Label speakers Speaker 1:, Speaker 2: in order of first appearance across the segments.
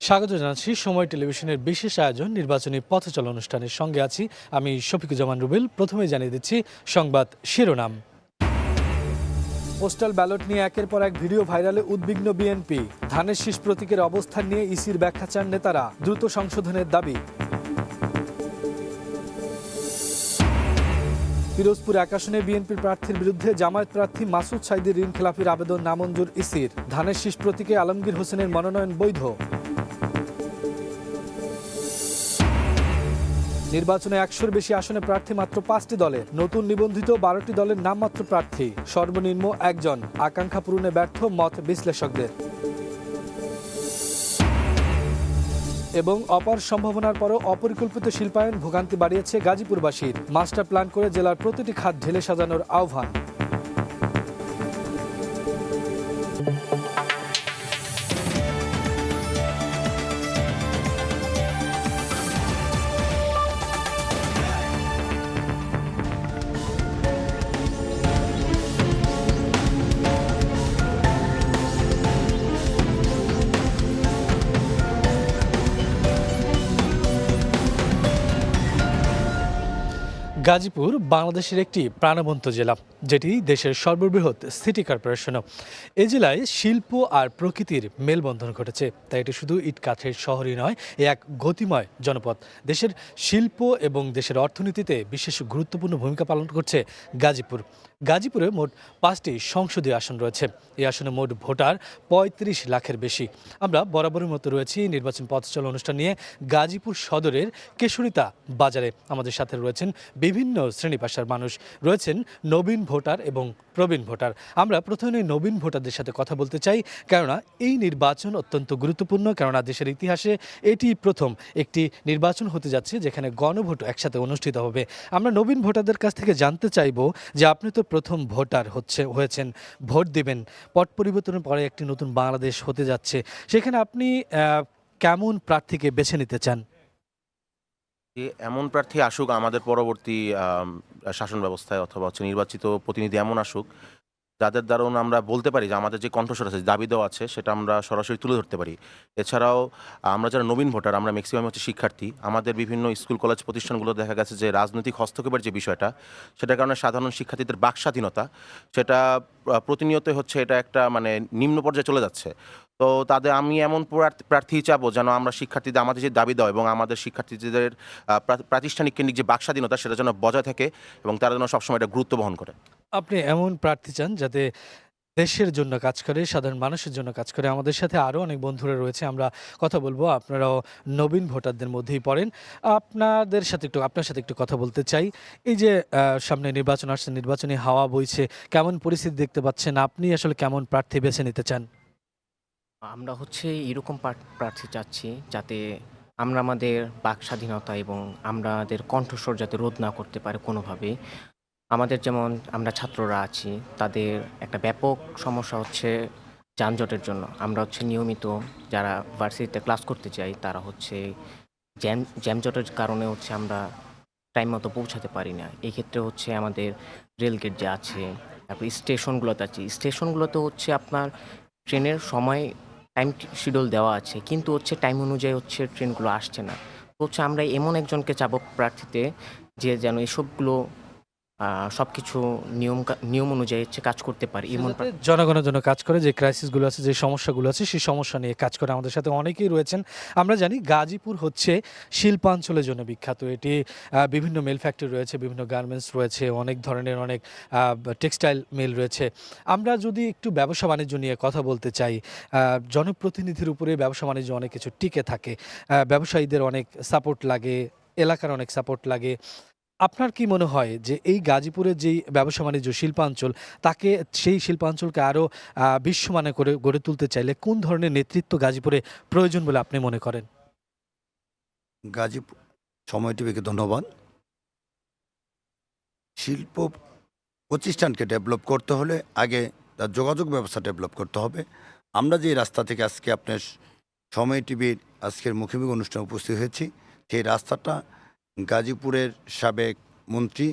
Speaker 1: স্বাগত জানাচ্ছি সময় টেলিভিশনের বিশেষ আয়োজন নির্বাচনী পথচলা অনুষ্ঠানের সঙ্গে আছি আমি শফিকুজ্জামান রুবেল। প্রথমেই জানিয়ে দিচ্ছি সংবাদ শিরোনাম। পোস্টাল ব্যালট নিয়ে একের পর এক ভিডিও ভাইরালে উদ্বিগ্ন বিএনপি। ধানের শীষ প্রতীকের অবস্থান নিয়ে ইসির ব্যাখ্যা চান নেতারা, দ্রুত সংশোধনের দাবি। পিরোজপুর এক আসনে বিএনপির প্রার্থীর বিরুদ্ধে জামায়াত প্রার্থী মাসুদ সাইদির ঋণ খেলাপির আবেদন নামঞ্জুর ইসির। ধানের শীষ প্রতীকে আলমগীর হোসেনের মনোনয়ন বৈধ। নির্বাচনে ১০০-র বেশি আসনে প্রার্থী মাত্র ৫টি দলের। নতুন নিবন্ধিত ১২টি দলের নামমাত্র প্রার্থী, সর্বনিম্ন একজন। আকাঙ্ক্ষা পূরণে ব্যর্থ মত বিশ্লেষকদের। এবং অপার সম্ভাবনার পরও অপরিকল্পিত শিল্পায়ন ভোগান্তি বাড়িয়েছে গাজীপুরবাসীর। মাস্টার প্ল্যান করে জেলার প্রতিটি খাত ঢেলে সাজানোর আহ্বান। গাজীপুর বাংলাদেশের একটি প্রাণবন্ত জেলা, যেটি দেশের সর্ববৃহৎ সিটি কর্পোরেশনও। এ জেলায় শিল্প আর প্রকৃতির মেলবন্ধন ঘটেছে, তাই এটি শুধু ইট কাঠের শহরই নয়, এ এক গতিময় জনপদ। দেশের শিল্প এবং দেশের অর্থনীতিতে বিশেষ গুরুত্বপূর্ণ ভূমিকা পালন করছে গাজীপুর। গাজীপুরে মোট 5টি সংসদীয় আসন রয়েছে। এই আসনে মোট ভোটার ৩৫ লাখের বেশি। আমরা বরাবরের মতো রয়েছি নির্বাচন পথচলা অনুষ্ঠান নিয়ে গাজীপুর সদরের কেশরিতা বাজারে। আমাদের সাথে রয়েছেন বিভিন্ন শ্রেণী পেশার মানুষ, রয়েছেন নবীন ভোটার এবং প্রবীণ ভোটার। আমরা প্রথমে নবীন ভোটারদের সাথে কথা বলতে চাই, কেননা এই নির্বাচন অত্যন্ত গুরুত্বপূর্ণ। কেননা দেশের ইতিহাসে এটি প্রথম একটি নির্বাচন হতে যাচ্ছে যেখানে গণভোট একসাথে অনুষ্ঠিত হবে। আমরা নবীন ভোটারদের কাছ থেকে জানতে চাইব যে আপনি তো প্রথম ভোটার হয়েছেন, ভোট দেবেন। পট পরিবর্তনের পরে একটি নতুন বাংলাদেশ হতে যাচ্ছে, সেখানে আপনি কেমন প্রার্থীকে বেছে নিতে চান?
Speaker 2: যে এমন প্রার্থী আসুক আমাদের পরবর্তী শাসন ব্যবস্থায়, অথবা নির্বাচিত প্রতিনিধি এমন আসুক যাদের দ্বারা আমরা বলতে পারি যে আমাদের যে কণ্ঠস্বর আছে, দাবি দেওয়া আছে, সেটা আমরা সরাসরি তুলে ধরতে পারি। এছাড়াও আমরা যারা নবীন ভোটার, আমরা ম্যাক্সিমাম হচ্ছে শিক্ষার্থী। আমাদের বিভিন্ন স্কুল কলেজ প্রতিষ্ঠানগুলো দেখা গেছে যে রাজনৈতিক হস্তক্ষেপের যে বিষয়টা, সেটার কারণে সাধারণ শিক্ষার্থীদের বাক স্বাধীনতা সেটা প্রতিনিয়ত হচ্ছে এটা একটা নিম্ন পর্যায়ে চলে যাচ্ছে। তো তাদের আমি এমন প্রার্থী চাবো যেন আমরা শিক্ষার্থীদের আমাদের যে দাবি দেওয়া এবং আমাদের শিক্ষার্থীদের প্রাতিষ্ঠানিক কেন্দ্রিক যে বাক স্বাধীনতা সেটা যেন বজায় থাকে এবং তারা যেন সবসময় এটা গুরুত্ব বহন করে।
Speaker 1: আপনি এমন প্রার্থী চান যাতে দেশের জন্য কাজ করে, সাধারণ মানুষের জন্য কাজ করে। আমাদের সাথে আরও অনেক বন্ধুরা রয়েছে, আমরা কথা বলবো। আপনারাও নবীন ভোটারদের মধ্যেই পড়েন। আপনার সাথে একটু কথা বলতে চাই। এই যে সামনে নির্বাচন আসছে, নির্বাচনী হাওয়া বইছে, কেমন পরিস্থিতি দেখতে পাচ্ছেন? আপনি আসলে কেমন প্রার্থী বেছে নিতে চান?
Speaker 3: আমরা এরকম প্রার্থী চাচ্ছি যাতে আমরা আমাদের বাক স্বাধীনতা এবং আমাদের কণ্ঠস্বর যাতে রোধ না করতে পারে কোনোভাবেই। আমাদের যেমন আমরা ছাত্ররা আছি, তাদের একটা ব্যাপক সমস্যা হচ্ছে যানজটের জন্য। আমরা নিয়মিত যারা ভার্সিটিতে ক্লাস করতে চাই তারা জ্যামজটের কারণে আমরা টাইম মতো পৌঁছাতে পারি না। এই ক্ষেত্রে আমাদের রেলগেট যে আছে, তারপর স্টেশনগুলোতে আপনার ট্রেনের সময় টাইম শিডিউল দেওয়া আছে, কিন্তু টাইম অনুযায়ী ট্রেনগুলো আসছে না। তো আমরা এমন একজনকে চাবো প্রার্থীতে যে যেন এসবগুলো সবকিছু নিয়ম অনুযায়ী কাজ করতে পারে এমন
Speaker 1: যাতে জনগণের জন্য কাজ করে, যে ক্রাইসিসগুলো আছে, যে সমস্যাগুলো আছে, সেই সমস্যা নিয়ে কাজ করে। আমাদের সাথে অনেকেই রয়েছেন। আমরা জানি গাজীপুর হচ্ছে শিল্পাঞ্চলের জন্য বিখ্যাত। এটি বিভিন্ন মিল ফ্যাক্টরি রয়েছে, বিভিন্ন গার্মেন্টস রয়েছে, অনেক ধরনের অনেক টেক্সটাইল মিল রয়েছে। আমরা যদি একটু ব্যবসা বাণিজ্য নিয়ে কথা বলতে চাই, জনপ্রতিনিধির উপরে ব্যবসা বাণিজ্য অনেক কিছু টিকে থাকে। ব্যবসায়ীদের অনেক সাপোর্ট লাগে, এলাকার অনেক সাপোর্ট লাগে। আপনার কি মনে হয় যে এই গাজীপুরের যেই ব্যবসা বাণিজ্য শিল্পাঞ্চল, সেই শিল্পাঞ্চলকে আরও বিশ্বমানের করে গড়ে তুলতে চাইলে কোন ধরনের নেতৃত্ব গাজীপুরে প্রয়োজন বলে আপনি মনে করেন?
Speaker 4: গাজীপুর সময় টিভিকে ধন্যবাদ। শিল্প প্রতিষ্ঠানকে ডেভেলপ করতে হলে আগে তার যোগাযোগ ব্যবস্থা ডেভেলপ করতে হবে। আমরা যে রাস্তা থেকে আজকে আপনার সময় টিভির আজকের মুখোমুখি অনুষ্ঠানে উপস্থিত হয়েছি, সেই রাস্তাটা গাজীপুরের সাবেক মন্ত্রী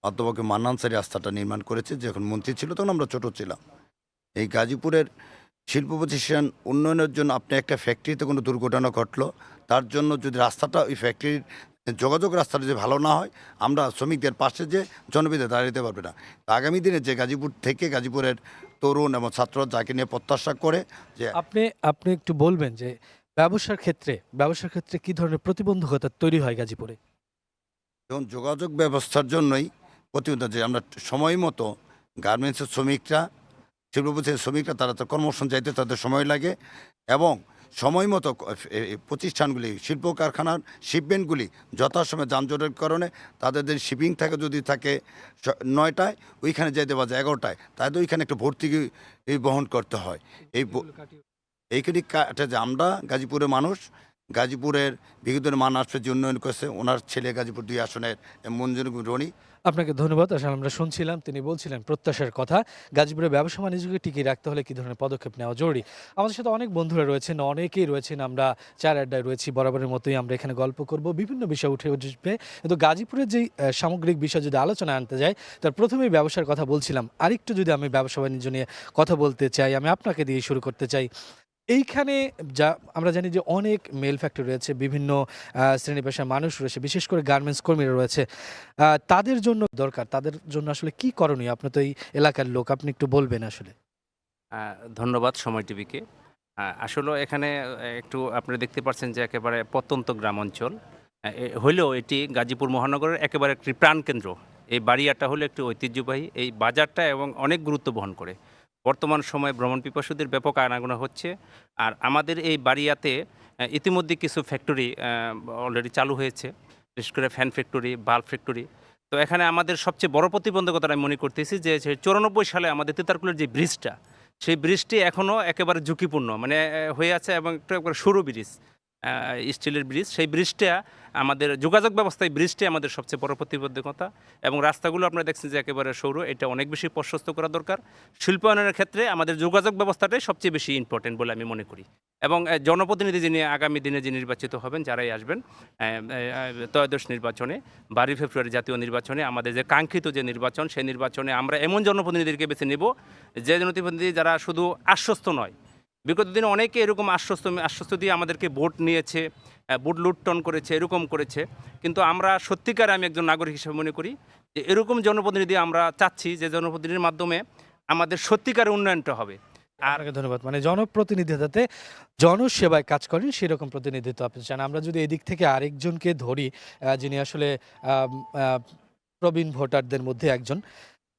Speaker 4: অধ্যাপক মান্নান স্যার রাস্তাটা নির্মাণ করেছে। যখন মন্ত্রী ছিল তখন আমরা ছোট ছিলাম। এই গাজীপুরের শিল্প প্রতিষ্ঠান উন্নয়নের জন্য আপনি একটা ফ্যাক্টরিতে কোনো দুর্ঘটনা ঘটলো, তার জন্য যদি রাস্তাটা ওই ফ্যাক্টরির যোগাযোগ রাস্তাটা যদি ভালো না হয়, আমরা শ্রমিকদের পাশে যে জনবিধে দাঁড়াতে পারবে না। তো আগামী দিনে যে গাজীপুর থেকে গাজীপুরের তরুণ এবং ছাত্ররা যাকে নিয়ে প্রত্যাশা করে যে
Speaker 1: আপনি আপনি একটু বলবেন যে ব্যবসার ক্ষেত্রে কি ধরনের প্রতিবন্ধকতা তৈরি হয় গাজীপুরে?
Speaker 4: যেমন যোগাযোগ ব্যবস্থার জন্যই প্রতিবন্ধক, যে আমরা সময় মতো গার্মেন্টসের শ্রমিকরা, শিল্প প্রতিষ্ঠানের শ্রমিকরা তারা তো কর্মসংস্থান চাইতে তাদের সময় লাগে, এবং সময় মতো প্রতিষ্ঠানগুলি, শিল্প কারখানার শিপমেন্টগুলি যথাসময়ে যানজটের কারণে তাদের যে শিপিং থাকে, যদি থাকে 9টায়, ওইখানে যেতে পারে 11টায়, তাদের ওইখানে একটা ভর্তি বহন করতে হয়। এইখানে কাটে যে আমরা গাজীপুরের মানুষ, গাজীপুরের বিগত মান আসবে যে উন্নয়ন করেছে ওনার ছেলে গাজীপুর 2 আসনের মঞ্জুর রনি।
Speaker 1: আপনাকে ধন্যবাদ। আসলে আমরা শুনছিলাম, তিনি বলছিলেন প্রত্যাশার কথা। গাজীপুরের ব্যবসা বাণিজ্যকে টিকিয়ে রাখতে হলে কী ধরনের পদক্ষেপ নেওয়া জরুরি। আমাদের সাথে অনেক বন্ধুরা রয়েছেন, অনেকেই রয়েছেন, আমরা চায়ের আড্ডায় রয়েছি, বরাবরের মতোই আমরা এখানে গল্প করব, বিভিন্ন বিষয় উঠে উঠবে। কিন্তু গাজীপুরের যেই সামগ্রিক বিষয় যদি আলোচনা আনতে যাই, তার প্রথমেই ব্যবসার কথা বলছিলাম। আরেকটু যদি আমি ব্যবসা বাণিজ্য নিয়ে কথা বলতে চাই, আমি আপনাকে দিয়ে শুরু করতে চাই। এইখানে যা আমরা জানি যে অনেক মেল ফ্যাক্টরি রয়েছে, বিভিন্ন শ্রেণী পেশার মানুষ রয়েছে, বিশেষ করে গার্মেন্টস কর্মীরা রয়েছে। তাদের জন্য দরকার, তাদের জন্য আসলে কি করণীয়? আপনি তো এই এলাকার লোক, আপনি একটু বলবেন আসলে।
Speaker 5: ধন্যবাদ সময় টিভিকে। আসলে এখানে একটু আপনারা দেখতে পাচ্ছেন যে একেবারে প্রত্যন্ত গ্রাম অঞ্চল হইলেও এটি গাজীপুর মহানগরের একেবারে একটি প্রাণকেন্দ্র। এই বাড়িয়াটা হলো একটি ঐতিহ্যবাহী এই বাজারটা এবং অনেক গুরুত্ব বহন করে। বর্তমান সময়ে ভ্রমণ পিপাসুদের ব্যাপক আনাগোনা হচ্ছে। আর আমাদের এই বাড়িয়াতে ইতিমধ্যে কিছু ফ্যাক্টরি অলরেডি চালু হয়েছে, বিশেষ করে ফ্যান ফ্যাক্টরি, বাল্ব ফ্যাক্টরি। তো এখানে আমাদের সবচেয়ে বড় প্রতিবন্ধকতা আমি মনে করতেছি যে 94 সালে আমাদের তিতারকুলের যে ব্রিজটা, সেই ব্রিজটি এখনও একেবারে ঝুঁকিপূর্ণ মানে হয়ে আছে এবং একটু একবারে সরু ব্রিজ, স্টিলের ব্রিজ। সেই ব্রিজটা আমাদের যোগাযোগ ব্যবস্থায় ব্রিজটি আমাদের সবচেয়ে বড় প্রতিবন্ধকতা। এবং রাস্তাগুলো আপনারা দেখছেন যে একেবারে সরু, এটা অনেক বেশি প্রশস্ত করা দরকার। শিল্পায়নের ক্ষেত্রে আমাদের যোগাযোগ ব্যবস্থাটাই সবচেয়ে বেশি ইম্পর্টেন্ট বলে আমি মনে করি। এবং জনপ্রতিনিধি যিনি আগামী দিনে যে নির্বাচিত হবেন, যারাই আসবেন ত্রয়োদশ নির্বাচনে, 12 ফেব্রুয়ারি জাতীয় নির্বাচনে, আমাদের যে কাঙ্ক্ষিত যে নির্বাচন, সেই নির্বাচনে আমরা এমন জনপ্রতিনিধিকে বেছে নেব যে জনপ্রতিনিধি যারা শুধু আশ্বস্ত নয়। বিগত দিনে অনেকে এরকম আশ্বস্ত দিয়ে আমাদেরকে ভোট নিয়েছে, ভোট লুটটন করেছে, এরকম করেছে। কিন্তু আমরা সত্যিকার, আমি একজন নাগরিক হিসেবে মনে করি যে এরকম জনপ্রতিনিধি আমরা চাচ্ছি, যে জনপ্রতিনিধির মাধ্যমে আমাদের সত্যিকার উন্নয়নটা হবে।
Speaker 1: আপনাকে ধন্যবাদ। মানে জনপ্রতিনিধি যাতে জনসেবায় কাজ করেন সেরকম প্রতিনিধিত্ব আপনি চান। আমরা যদি এদিক থেকে আরেকজনকে ধরি, যিনি আসলে প্রবীণ ভোটারদের মধ্যে একজন।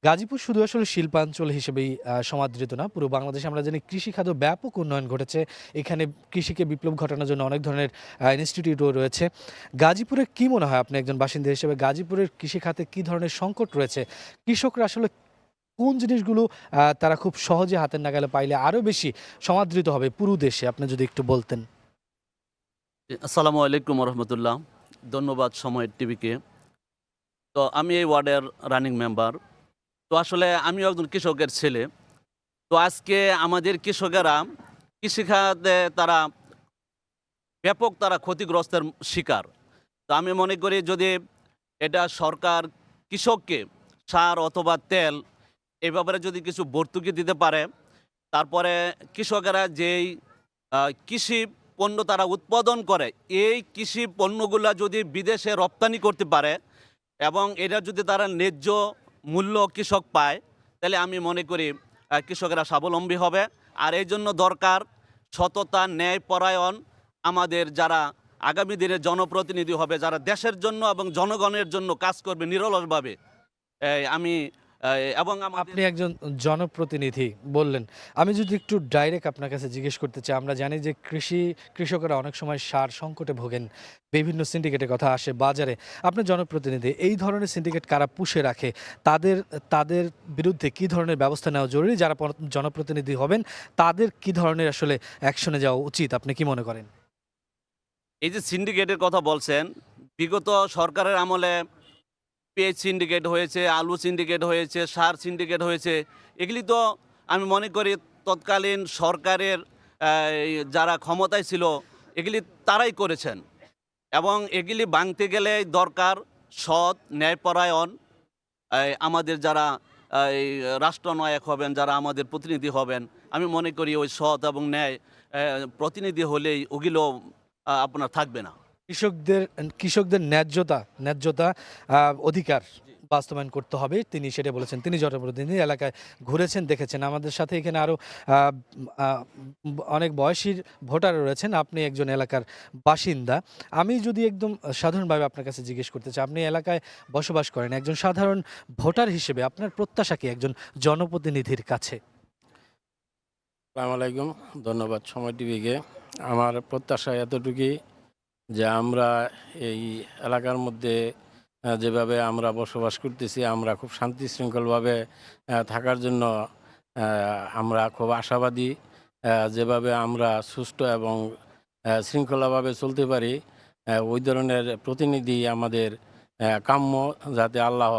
Speaker 1: গাজীপুর শুধু আসলে শিল্পাঞ্চল হিসেবেই সমাদৃত না, পুরো বাংলাদেশে আমরা জানি কৃষিখাত ব্যাপক উন্নয়ন ঘটেছে। এখানে কৃষিকে বিপ্লব ঘটানোর জন্য অনেক ধরনের ইনস্টিটিউটও রয়েছে। গাজীপুরে কি মনে হয়, আপনি একজন বাসিন্দা হিসেবে, গাজীপুরের কৃষিখাতে কি ধরনের সংকট রয়েছে? কৃষকরা আসলে কোন জিনিসগুলো তারা খুব সহজে হাতের নাগালে পাইলে আরও বেশি সমাদৃত হবে পুরো দেশে, আপনি যদি একটু বলতেন।
Speaker 6: আসসালামু আলাইকুম রহমতুল্লাহ। ধন্যবাদ সময় টিভিকে। তো আমি এই ওয়ার্ডের রানিং মেম্বার। তো আসলে আমিও একজন কৃষকের ছেলে। তো আজকে আমাদের কৃষকেরা কৃষিখাতে তারা ব্যাপক ক্ষতিগ্রস্তের শিকার। তো আমি মনে করি যদি এটা সরকার কৃষককে সার অথবা তেল এই ব্যাপারে যদি কিছু ভর্তুকি দিতে পারে, তারপরে কৃষকেরা যেই কৃষি পণ্য তারা উৎপাদন করে, এই কৃষি পণ্যগুলো যদি বিদেশে রপ্তানি করতে পারে এবং এটা যদি তারা ন্যায্য মূল্য কৃষক পায়, তাহলে আমি মনে করি কৃষকেরা স্বাবলম্বী হবে। আর এই জন্য দরকার সততা, ন্যায়পরায়ণ আমাদের যারা আগামী দিনে জনপ্রতিনিধি হবে, যারা দেশের জন্য এবং জনগণের জন্য কাজ করবে নিরলসভাবে। আমি এবং
Speaker 1: আপনি একজন জনপ্রতিনিধি বললেন, আমি যদি একটু ডাইরেক্ট আপনার কাছে জিজ্ঞেস করতে চাই, আমরা জানি যে কৃষকরা অনেক সময় সার সংকটে ভোগেন, বিভিন্ন সিন্ডিকেটের কথা আসে বাজারে। আপনার জনপ্রতিনিধি, এই ধরনের সিন্ডিকেট কারা পুষে রাখে, তাদের বিরুদ্ধে কি ধরনের ব্যবস্থা নেওয়া জরুরি? যারা জনপ্রতিনিধি হবেন তাদের কি ধরনের আসলে অ্যাকশনে যাওয়া উচিত, আপনি কি মনে করেন?
Speaker 6: এই যে সিন্ডিকেটের কথা বলছেন, বিগত সরকারের আমলে পেঁয়াজ সিন্ডিকেট হয়েছে, আলু সিন্ডিকেট হয়েছে, সার সিন্ডিকেট হয়েছে। এগুলি তো আমি মনে করি তৎকালীন সরকারের যারা ক্ষমতায় ছিল এগুলি তারাই করেছেন। এবং এগুলি ভাঙতে গেলে দরকার সৎ, ন্যায়পরায়ণ আমাদের যারা রাষ্ট্রনায়ক হবেন, যারা আমাদের প্রতিনিধি হবেন, আমি মনে করি ওই সৎ এবং ন্যায় প্রতিনিধি হলেই ওগুলো আপনার থাকবে না।
Speaker 1: কৃষকদের ন্যায্যতা অধিকার বাস্তবায়ন করতে হবে, তিনি সেটা বলেছেন। তিনি জনপ্রতিনিধি, এলাকায় ঘুরেছেন, দেখেছেন। আমাদের সাথে এখানে আরো অনেক বয়সী ভোটার রয়েছেন। আপনি একজন এলাকার বাসিন্দা। আমি যদি একদম সাধারণভাবে আপনার কাছে জিজ্ঞেস করতে চাই, আপনি এলাকায় বসবাস করেন, একজন সাধারণ ভোটার হিসেবে আপনার প্রত্যাশা কি একজন জনপ্রতিনিধির কাছে?
Speaker 7: আসসালামু আলাইকুম, ধন্যবাদ সময় টিভিকে। আমার প্রত্যাশা এতটুকুই যে আমরা এই এলাকার মধ্যে যেভাবে আমরা বসবাস করতেছি, আমরা খুব শান্তি শৃঙ্খলভাবে থাকার জন্য আমরা খুব আশাবাদী। যেভাবে আমরা সুষ্ঠু এবং শৃঙ্খলাভাবে চলতে পারি, ওই ধরনের প্রতিনিধি আমাদের কাম্য, যাতে আল্লাহ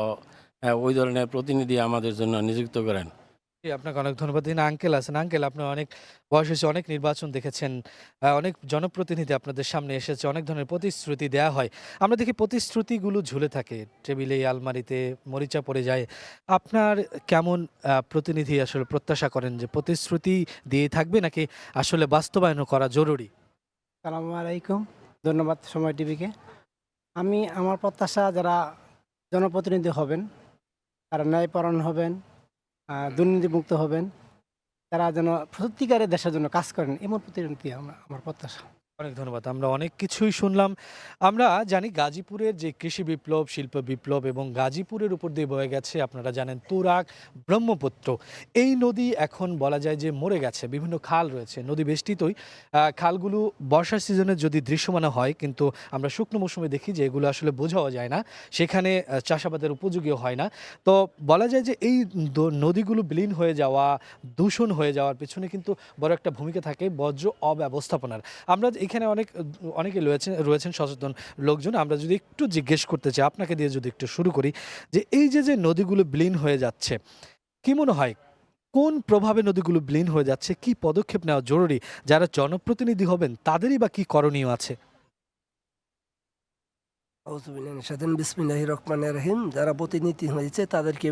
Speaker 7: ওই ধরনের প্রতিনিধি আমাদের জন্য নিযুক্ত করেন।
Speaker 1: জি, আপনাকে অনেক ধন্যবাদ। দিন আঙ্কেল আছেন। আঙ্কেল, আপনি অনেক বয়স হয়েছে, অনেক নির্বাচন দেখেছেন, অনেক জনপ্রতিনিধি আপনাদের সামনে এসেছে, অনেক ধরনের প্রতিশ্রুতি দেয়া হয়। আমরা দেখি প্রতিশ্রুতিগুলো ঝুলে থাকে টেবিলে, আলমারিতে মরিচা পড়ে যায়। আপনার কেমন প্রতিনিধি আসলে প্রত্যাশা করেন, যে প্রতিশ্রুতি দিয়ে থাকবে নাকি আসলে বাস্তবায়নও করা জরুরি?
Speaker 8: সালামু আলাইকুম, ধন্যবাদ সময় টিভিকে। আমার প্রত্যাশা যারা জনপ্রতিনিধি হবেন তারা ন্যায়পরায়ণ হবেন, দুর্নীতিমুক্ত হবেন, তারা যেন সত্যিকারের দেশের জন্য কাজ করেন, এমন প্রতিনিধি আমার প্রত্যাশা।
Speaker 1: অনেক ধন্যবাদ। আমরা অনেক কিছুই শুনলাম। আমরা জানি গাজীপুরের যে কৃষি বিপ্লব, শিল্প বিপ্লব এবং গাজীপুরের উপর দিয়ে বয়ে গেছে, আপনারা জানেন, তুরাগ, ব্রহ্মপুত্র। এই নদী এখন বলা যায় যে মরে গেছে। বিভিন্ন খাল রয়েছে, নদী বেষ্টিতই। খালগুলো বর্ষার সিজনে যদি দৃশ্যমান হয়, কিন্তু আমরা শুকনো মৌসুমে দেখি যে এগুলো আসলে বোঝাও যায় না, সেখানে চাষাবাদের উপযোগীও হয় না। তো বলা যায় যে এই নদীগুলো বিলীন হয়ে যাওয়া, দূষণ হয়ে যাওয়ার পেছনে কিন্তু বড় একটা ভূমিকা থাকে বর্জ্য অব্যবস্থাপনার। আমরা এখানে অনেকে রয়েছেন সচেতন লোকজন। আমরা যদি একটু জিজ্ঞেস করতে চাই, আপনাকে দিয়ে যদি একটু শুরু করি, যে এই যে নদীগুলো বিলীন হয়ে যাচ্ছে, কি মনে হয় কোন প্রভাবে নদীগুলো বিলীন হয়ে যাচ্ছে, কি পদক্ষেপ নেওয়া জরুরি? যারা জনপ্রতিনিধি হবেন তাদেরই বা কি করণীয় আছে?
Speaker 9: বিসমিল্লাহির রহমানির রহিম। যারা প্রতিনিধি হয়েছে তাদেরকে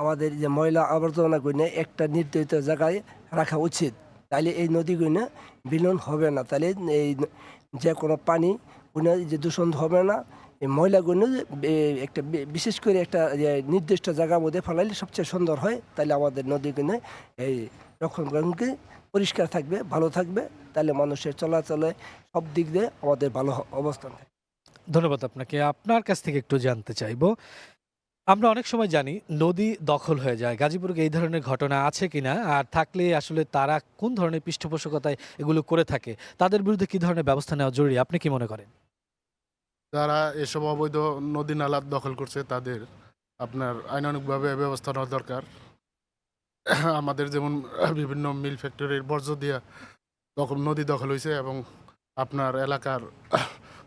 Speaker 9: আমাদের যে ময়লা আবর্জনা গুলো একটা নির্ধারিত জায়গায় রাখা উচিত, তাহলে এই নদীগুলো বিলীন হবে না। তাহলে এই যে কোনো পানি যে দূষণ হবে না। এই ময়লাগুলো একটা বিশেষ করে একটা নির্দিষ্ট জায়গার মধ্যে ফেলাইলে সবচেয়ে সুন্দর হয়। তাহলে আমাদের নদীগুলো এই রক্ষণাবেক্ষণকে পরিষ্কার থাকবে, ভালো থাকবে। তাহলে মানুষের চলাচলে সব দিক দিয়ে আমাদের ভালো অবস্থান থাকবে।
Speaker 1: ধন্যবাদ আপনাকে। আপনার কাছ থেকে একটু জানতে চাইবো, আমরা অনেক সময় জানি নদী দখল হয়ে যায়। গাজীপুরে এই ধরনের ঘটনা আছে কিনা, আর থাকলে আসলে তারা কোন ধরনের পৃষ্ঠপোষকতায় এগুলো করে থাকে, তাদের বিরুদ্ধে কি ধরনের ব্যবস্থা নেওয়া জরুরি, আপনি কি মনে করেন?
Speaker 10: যারা এসব অবৈধ নদী নালা দখল করছে তাদের আপনার আইনানুগভাবে ব্যবস্থা নেওয়া দরকার। আমাদের যেমন বিভিন্ন মিল ফ্যাক্টরির বর্জ্য দিয়া নদী দখল হয়েছে, এবং আপনার এলাকার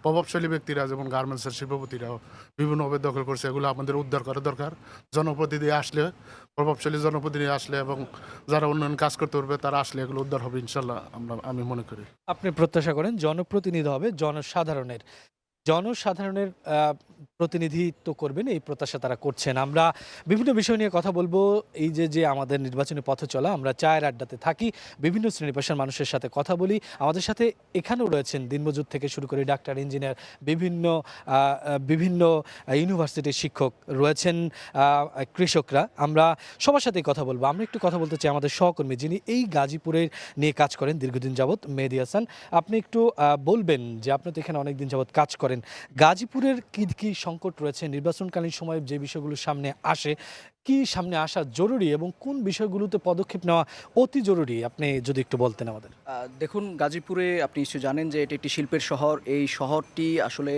Speaker 10: প্রভাবশালী ব্যক্তিরা যেমন গার্মেন্টসের শিল্পপতিরাও বিভিন্নভাবে দখল করছে, এগুলো আমাদের উদ্ধার করা দরকার। প্রভাবশালী জনপ্রতিনিধি আসলে এবং যারা উন্নয়ন কাজ করতে পারবে তারা আসলে এগুলো উদ্ধার হবে ইনশাল্লাহ, আমি মনে করি।
Speaker 1: আপনি প্রত্যাশা করেন জনপ্রতিনিধি হবে জনসাধারণের প্রতিনিধিত্ব করবেন, এই প্রত্যাশা তারা করছেন। আমরা বিভিন্ন বিষয় নিয়ে কথা বলবো। এই যে আমাদের নির্বাচনী পথে চলা, আমরা চায়ের আড্ডাতে থাকি, বিভিন্ন শ্রেণী পেশার মানুষের সাথে কথা বলি। আমাদের সাথে এখানেও রয়েছেন দিনমজুর থেকে শুরু করে ডাক্তার, ইঞ্জিনিয়ার, বিভিন্ন ইউনিভার্সিটির শিক্ষক রয়েছেন, কৃষকরা। আমরা সবার সাথেই কথা বলবো। আমরা একটু কথা বলতে চাই আমাদের সহকর্মী, যিনি এই গাজীপুরের নিয়ে কাজ করেন দীর্ঘদিন যাবৎ, মেহেদী হাসান। আপনি একটু বলবেন যে আপনি তো এখানে অনেকদিন যাবৎ কাজ করেন, গাজীপুরের কি সংকট রয়েছে, নির্বাচনকালীন সময়ে যে বিষয়গুলো সামনে আসে, কি সামনে আসা জরুরি এবং কোন বিষয়গুলোতে পদক্ষেপ নেওয়া অতি জরুরি, আপনি যদি একটু বলতেন আমাদের।
Speaker 11: দেখুন, গাজীপুরে আপনি নিশ্চয়ই জানেন যে এটি একটি শিল্পের শহর। এই শহরটি আসলে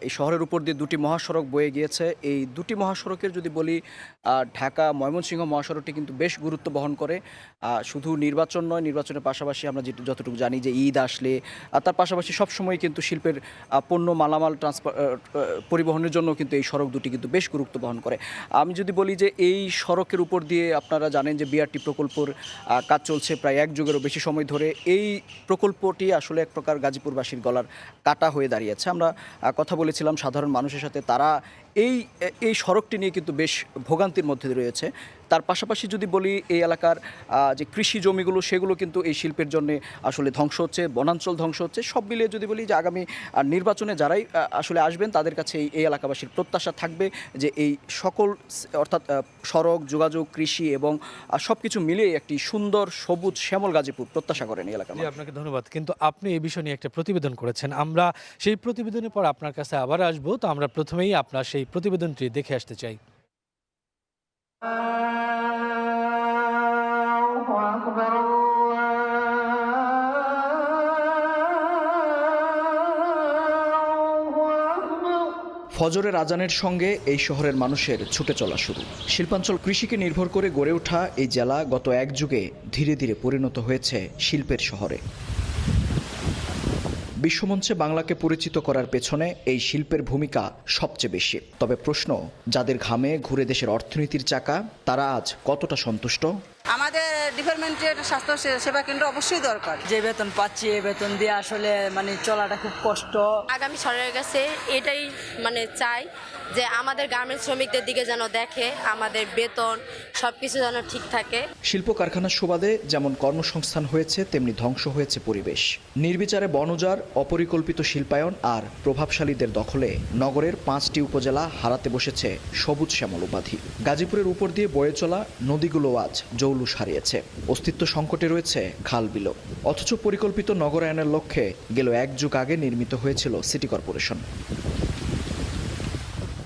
Speaker 11: এই শহরের উপর দিয়ে দুটি মহাসড়ক বয়ে গিয়েছে। এই দুটি মহাসড়কের যদি বলি, ঢাকা ময়মনসিংহ মহাসড়কটি কিন্তু বেশ গুরুত্ব বহন করে। শুধু নির্বাচন নয়, নির্বাচনের পাশাপাশি আমরা যতটুকু জানি যে ঈদ আসলে তার পাশাপাশি সবসময় কিন্তু শিল্পের পণ্য মালামাল পরিবহনের জন্য কিন্তু এই সড়ক দুটি কিন্তু বেশ গুরুত্ব বহন করে। আমি যদি বলি যে এই সড়কের উপর দিয়ে আপনারা জানেন যে বিআরটি প্রকল্পর কাজ চলছে প্রায় 1 যুগেরও বেশি সময় ধরে। এই প্রকল্পটি আসলে এক প্রকার গাজীপুরবাসীর গলার কাটা হয়ে দাঁড়িয়েছে। আমরা কথা বলেছিলাম সাধারণ মানুষের সাথে, তারা এই সড়কটি নিয়ে কিন্তু বেশ ভোগান্তির মধ্যে রয়েছে। তার পাশাপাশি যদি বলি এই এলাকার যে কৃষি জমিগুলো সেগুলো কিন্তু এই শিল্পের জন্য আসলে ধ্বংস হচ্ছে, বনাঞ্চল ধ্বংস হচ্ছে। সব মিলিয়ে যদি বলি যে আগামী নির্বাচনে যারাই আসলে আসবেন তাদের কাছে এই এলাকাবাসীর প্রত্যাশা থাকবে যে এই সকল অর্থাৎ সড়ক, যোগাযোগ, কৃষি এবং সব কিছু মিলিয়ে একটি সুন্দর সবুজ শ্যামল গাজীপুর প্রত্যাশা করেন এই এলাকার
Speaker 1: জি,
Speaker 11: মানুষ।
Speaker 1: আপনাকে ধন্যবাদ। কিন্তু আপনি এই বিষয় নিয়ে একটা প্রতিবেদন করেছেন, আমরা সেই প্রতিবেদনের পর আপনার কাছে আবার আসবো। তো আমরা প্রথমেই আপনার সেই প্রতিবেদনটি দেখে আসতে চাই।
Speaker 11: ফজরের আজানের সঙ্গে এই শহরের মানুষের ছুটে চলা শুরু। শিল্পাঞ্চল কৃষিকে নির্ভর করে গড়ে ওঠা এই জেলা গত এক যুগে ধীরে ধীরে পরিণত হয়েছে শিল্পের শহরে। বিশ্বমঞ্চে বাংলাকে পরিচিত করার পেছনে এই শিল্পের ভূমিকা সবচেয়ে বেশি। তবে প্রশ্ন, যাদের ঘামে ঘুরে দেশের অর্থনীতির চাকা, তারা আজ কতটা সন্তুষ্ট?
Speaker 12: আমাদের ডিপার্টমেন্টের স্বাস্থ্য সেবা কেন্দ্র অবশ্যই দরকার।
Speaker 13: যে বেতন পাচ্ছি এই বেতন দিয়ে আসলে চলাটা খুব কষ্ট।
Speaker 14: আগামী সরকারের কাছে এটাই চাই যে আমাদের গার্মেন্টস শ্রমিকদের দিকে যেন দেখে, আমাদের বেতন সবকিছু যেন ঠিক থাকে।
Speaker 11: শিল্প কারখানার সুবাদে যেমন কর্মসংস্থান হয়েছে, তেমনি ধ্বংস হয়েছে পরিবেশ। নির্বিচারে বনজার, অপরিকল্পিত শিল্পায়ন আর প্রভাবশালীদের দখলে নগরের 5টি উপজেলা হারাতে বসেছে সবুজ শ্যামল উপাধি। গাজীপুরের উপর দিয়ে বয়ে চলা নদীগুলো আজ জৌলুস হারিয়েছে। অস্তিত্ব সংকটে রয়েছে খাল বিল। অথচ পরিকল্পিত নগরায়নের লক্ষ্যে গেল এক যুগ আগে নির্মিত হয়েছিল সিটি কর্পোরেশন।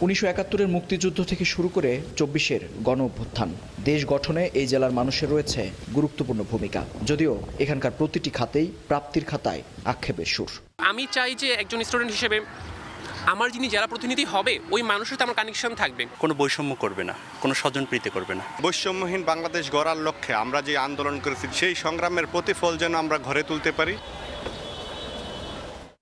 Speaker 11: 1971-এর মুক্তিযুদ্ধ থেকে শুরু করে 24-এর গণ অভ্যুত্থান, দেশ গঠনে এই জেলার মানুষের রয়েছে গুরুত্বপূর্ণ ভূমিকা। যদিও এখানকার প্রতিটি খাতেই প্রাপ্তির খাতায় আক্ষেপের সুর।
Speaker 15: আমি চাই যে একজন স্টুডেন্ট হিসেবে আমার যিনি জেলা প্রতিনিধি হবে ওই মানুষের সাথে আমার কানেকশন থাকবে।
Speaker 16: কোনো বৈষম্য করবে না, কোনো স্বজনপ্রীতি করবে না। বৈষম্যহীন বাংলাদেশ গড়ার লক্ষ্যে আমরা যে আন্দোলন করেছি সেই সংগ্রামের প্রতিফল যেন আমরা ঘরে তুলতে পারি।